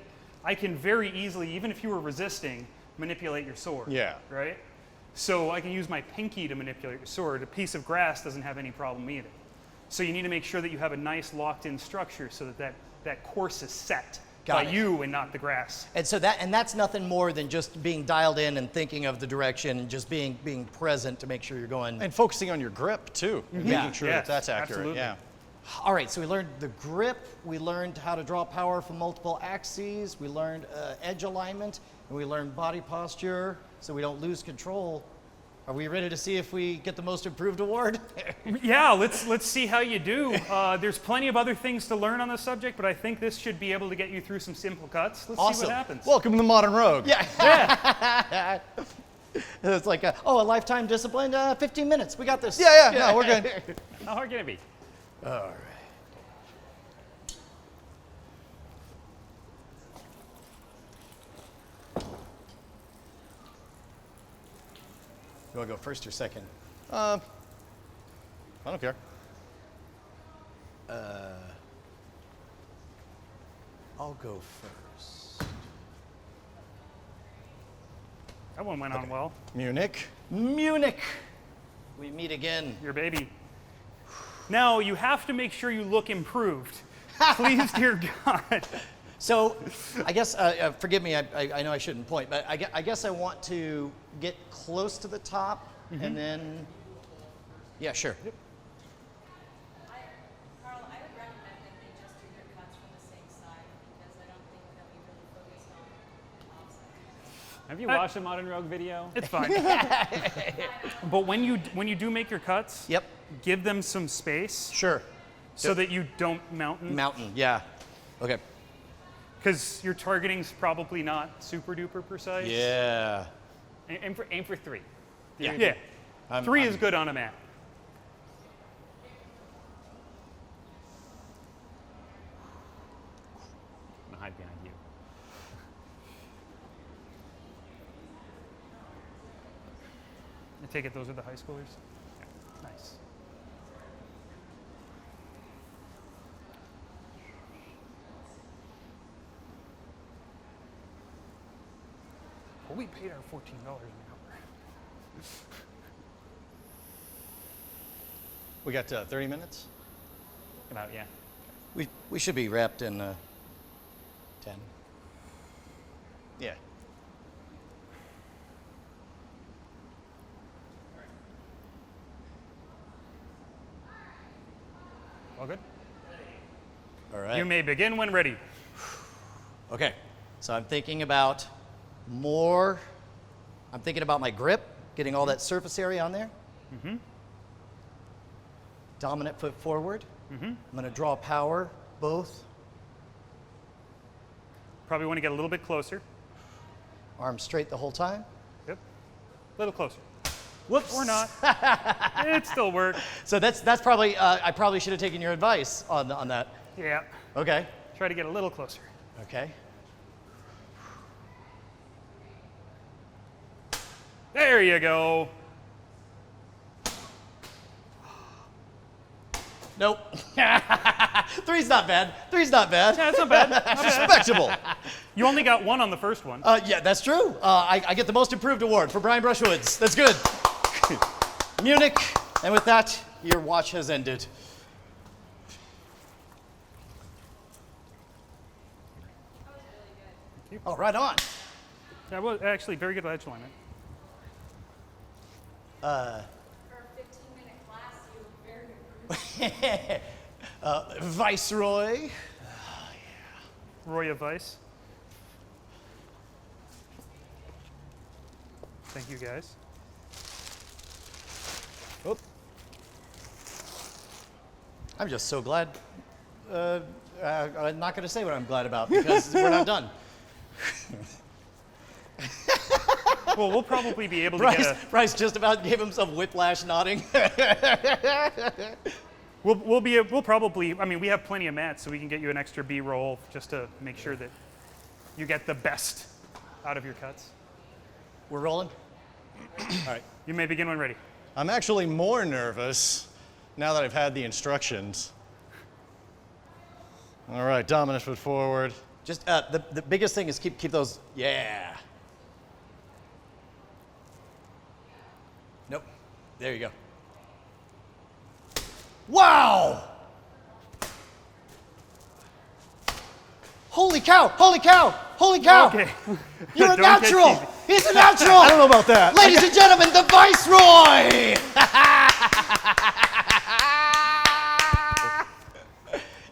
I can very easily, even if you were resisting, manipulate your sword. Yeah. Right? So I can use my pinky to manipulate your sword. A piece of grass doesn't have any problem either. So you need to make sure that you have a nice locked-in structure so that course is set Got by it. you and not the grass. And so that's nothing more than just being dialed in and thinking of the direction and just being present to make sure you're going. And focusing on your grip too, and Yeah. making sure Yes, that that's accurate. absolutely. Yeah. All right, so we learned the grip, we learned how to draw power from multiple axes, we learned edge alignment, and we learned body posture so we don't lose control. Are we ready to see if we get the most improved award? Yeah, let's see how you do. There's plenty of other things to learn on the subject, but I think this should be able to get you through some simple cuts. Let's see Awesome. what happens. Welcome to the Modern Rogue. Yeah. It's like, a lifetime discipline, 15 minutes, we got this. Yeah, no, we're good. How hard can it be? All right. You want to go first or second? I don't care. I'll go first. That one went on well. Munich. Munich. We meet again. Your baby. Now, you have to make sure you look improved. Please, dear God. So, I guess, forgive me, I know I shouldn't point, but I guess I want to get close to the top and then, yeah, sure. Carl, I would recommend that they just do their cuts from the same side because I don't think that we really focused on offset. Have you watched the Modern Rogue video? It's fine. But when you do make your cuts, Yep, give them some space sure. so that you don't mountain. Mountain, yeah. Okay. Because your targeting's probably not super duper precise. Yeah. Aim for 3. Yeah. Three is good on a map. I'm gonna hide behind you. I take it those are the high schoolers? Yeah. Nice. Well, we paid our $14 an hour. We got 30 minutes? About, yeah. We should be wrapped in 10. Yeah. All good? All right. You may begin when ready. Okay. So I'm thinking about more. I'm thinking about my grip, getting all that surface area on there. Mm-hmm. Dominant foot forward. Mm-hmm. I'm going to draw power both. Probably want to get a little bit closer. Arms straight the whole time. Yep. A little closer. Whoops. Or not. It still worked. So that's probably, I probably should have taken your advice on that. Yeah. Okay. Try to get a little closer. Okay. There you go. Nope. Three's not bad. Three's not bad. Yeah, it's not bad. Not bad. Respectable. You only got one on the first one. Yeah, that's true. I get the most improved award for Brian Brushwoods. That's good. Munich. And with that, your watch has ended. Oh, right on. That was actually very good edge alignment. For a 15-minute class, you were very improved. Viceroy. Roy of Vice. Thank you, guys. Oop. I'm just so glad. I'm not going to say what I'm glad about because we're not done. Well, we'll probably be able to get a... Bryce just about gave himself whiplash nodding. We'll probably... I mean, we have plenty of mats, so we can get you an extra B-roll just to make sure that you get the best out of your cuts. We're rolling? All right. You may begin when ready. I'm actually more nervous now that I've had the instructions. All right, dominant foot forward. Just the biggest thing is keep those. Yeah. Nope. There you go. Wow! Holy cow! Holy cow! Holy cow! Okay. You're a Don't get natural! cheesy. He's a natural! I don't know about that. Ladies and gentlemen, the Viceroy!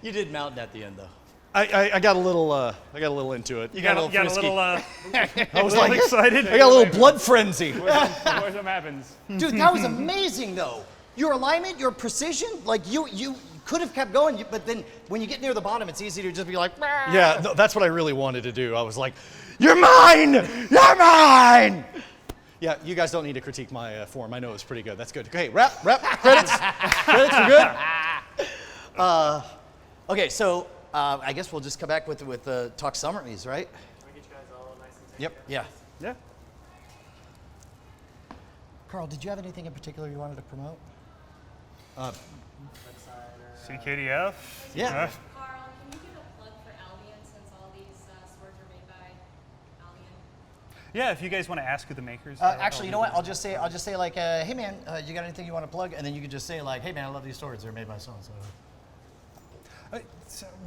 You did mountain at the end, though. I got a little into it. You Got a frisky. little, I was a little excited. I got a little blood frenzy. Where's what happens? Dude, that was amazing, though. Your alignment, your precision, like you could have kept going, but then when you get near the bottom, it's easy to just be like, Yeah, that's what I really wanted to do. I was like, "You're mine! You're mine!" Yeah, you guys don't need to critique my form. I know it's pretty good. That's good. Okay, wrap, credits. Credits are good. Okay, so I guess we'll just come back with talk summaries, right? Can we get you guys all nice and Yep. Yeah. Yeah. Carl, did you have anything in particular you wanted to promote? CKDF. Yeah. Carl, can you give a plug for Albion since all these swords are made by Albion? Yeah, if you guys want to ask who the makers Actually, you know what? I'll just say like, hey man, you got anything you want to plug? And then you could just say like, hey man, I love these swords. They're made by so and so.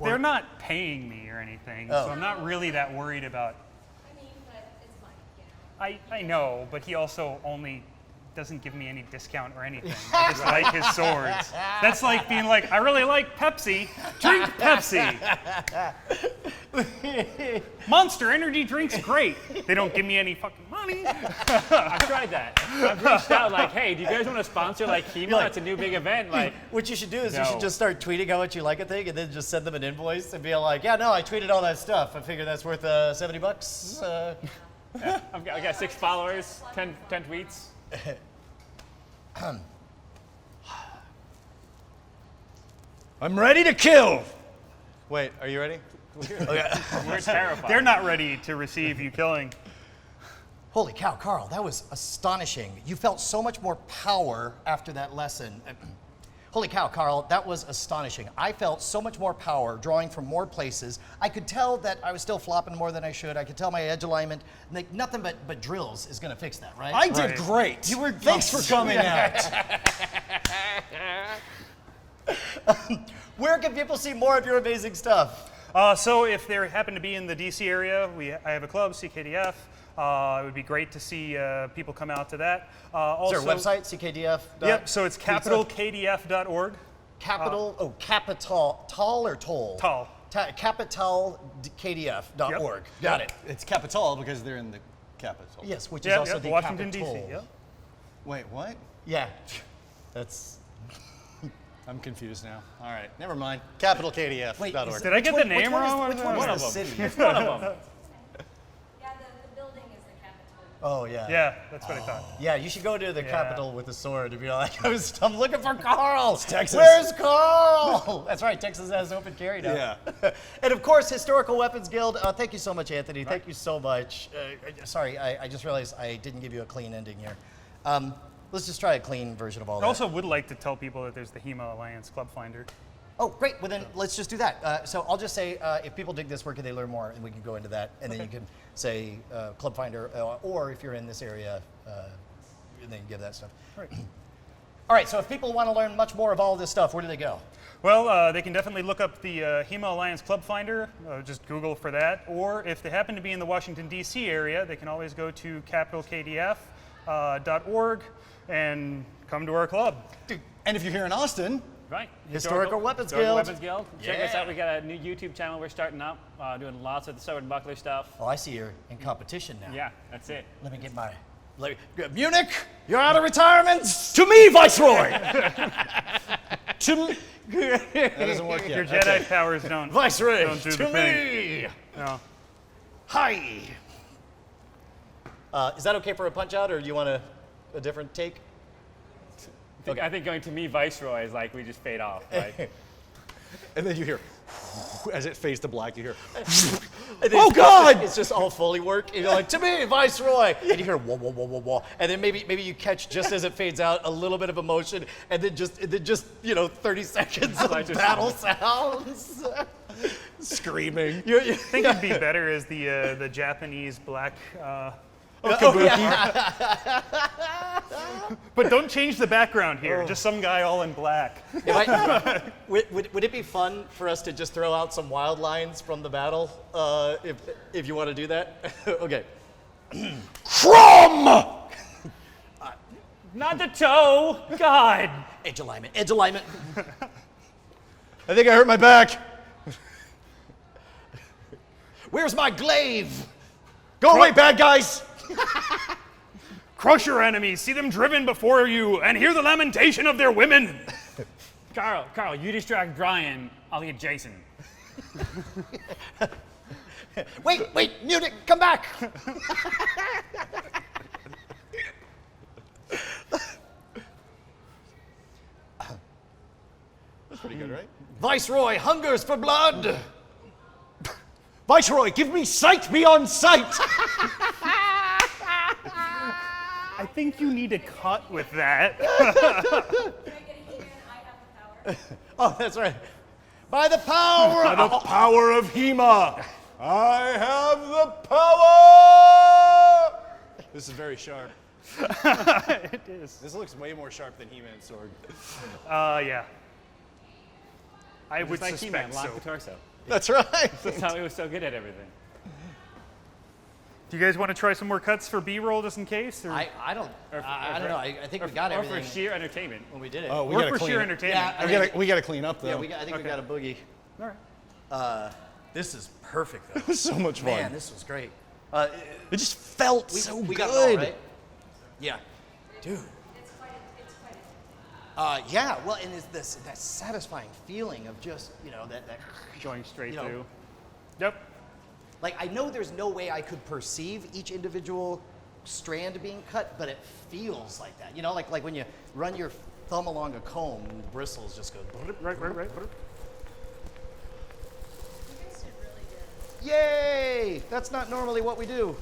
They're not paying me or anything, Oh. so I'm not really that worried about... I mean, but it's Mike, you know. I know, but he also only doesn't give me any discount or anything. I just like his swords. That's like being like, I really like Pepsi. Drink Pepsi. Monster Energy drink's great. They don't give me any fucking money. I've tried that. I've reached out like, hey, do you guys want to sponsor like Chemo? It's a new big event. Like, What you should do is you No. should just start tweeting how much you like a thing, and then just send them an invoice and be like, yeah, no, I tweeted all that stuff. I figure that's worth $70. I got 6 followers, 10 tweets. I'm ready to kill. Wait, are you ready? We're terrified. They're not ready to receive you killing. Holy cow, Carl, that was astonishing. You felt so much more power after that lesson. Holy cow, Carl, that was astonishing. I felt so much more power drawing from more places. I could tell that I was still flopping more than I should. I could tell my edge alignment. Like, nothing but drills is going to fix that, right? I did Right. great. You were- Thanks for coming out. Where can people see more of your amazing stuff? So if they happen to be in the DC area, I have a club, CKDF. It would be great to see people come out to that. Also, Is there a website, CKDF? Yep, so it's capitalkdf.org. Capital, capital, tall or toll? Tall. Capitalkdf.org. Got it. It's Capital because they're in the capital. Yes, which is Yeah, also yeah, the Washington, capital. D.C. Yep. Wait, what? Yeah, that's. I'm confused now. All right, never mind. CapitalKDF.org. Did I get the Which name one is- wrong? Which one One is of the them. city? It's one of them. Yeah, the building is the capital. Oh yeah. Yeah, that's what I thought. Yeah, you should go to the Yeah. Capitol with a sword and be like, I'm looking for Carl. Texas. Where's Carl? That's right, Texas has open carry now. Yeah. And of course, Historical Weapons Guild. Thank you so much, Anthony. Thank you so much. Sorry, I just realized I didn't give you a clean ending here. Let's just try a clean version of all I that. also would like to tell people that there's the HEMA Alliance Club Finder. Oh, great. Well, then let's just do that. So I'll just say, if people dig this, where can they learn more? And we can go into that. And then you can say Club Finder, or if you're in this area, and then give that stuff. Right. All right, so if people want to learn much more of all this stuff, where do they go? Well, they can definitely look up the HEMA Alliance Club Finder, just Google for that. Or if they happen to be in the Washington, D.C. area, they can always go to capitalkdf.org and come to our club. And if you're here in Austin, Right. Historical Weapons Historical Guild. Weapons Guild. Check us Yeah. out. We got a new YouTube channel we're starting up, doing lots of the sword and buckler stuff. Oh, I see you're in competition now. Yeah, that's it. Let me get my. Munich, you're out of retirement. to me, Viceroy! to me. That doesn't work Your yet. Jedi powers don't. Viceroy, Don't do to the me. No. Hi. Is that okay for a punch out, or do you want a different take? I think going to me, Viceroy, is like we just fade off, right? And then you hear, as it fades to black, you hear, And then Oh, God! It's just all Foley work. And you're like, to me, Viceroy. And you hear whoa, whoa, whoa, whoa, whoa. And then maybe you catch just as it fades out a little bit of emotion, and then just 30 seconds of Like just- battle sounds. screaming. You're- I think it'd be better as the Japanese black. But don't change the background here. Just some guy all in black. Would it be fun for us to just throw out some wild lines from the battle, if you want to do that? Okay. From! Not the toe! God! Edge alignment. Edge alignment. I think I hurt my back. Where's my glaive? Go away, bad guys! Crush your enemies, see them driven before you, and hear the lamentation of their women. Carl, you distract Brian, I'll get Jason. Wait, Munich, come back. That's pretty good, right? Viceroy hungers for blood. Viceroy, give me sight beyond sight! I think you need to cut with that. Can I get a He-Man? I have the power. Oh, that's right. By the power By of the power of Hema, I have the power! This is very sharp. It is. This looks way more sharp than He-Man's sword. Yeah. I would It's like He-Man, suspect lock the so. torso. That's right. That's how he was so good at everything. Do you guys want to try some more cuts for B-roll just in case? Or? I don't know. I think we got Or everything for sheer entertainment. when we did it. Oh, we or gotta for clean sheer it. entertainment. Yeah, We gotta clean up though. I think we got a boogie. All right. This is perfect though. It was so much fun. Man, this was great. It just felt so we good. got it all, right? Yeah. Dude. It's quite a Yeah, well, and it's that satisfying feeling of just, that Going straight You know. through. Yep. like, I know there's no way I could perceive each individual strand being cut, but it feels like that. Like when you run your thumb along a comb and the bristles just go. Right. You guys did really good. Yay! That's not normally what we do.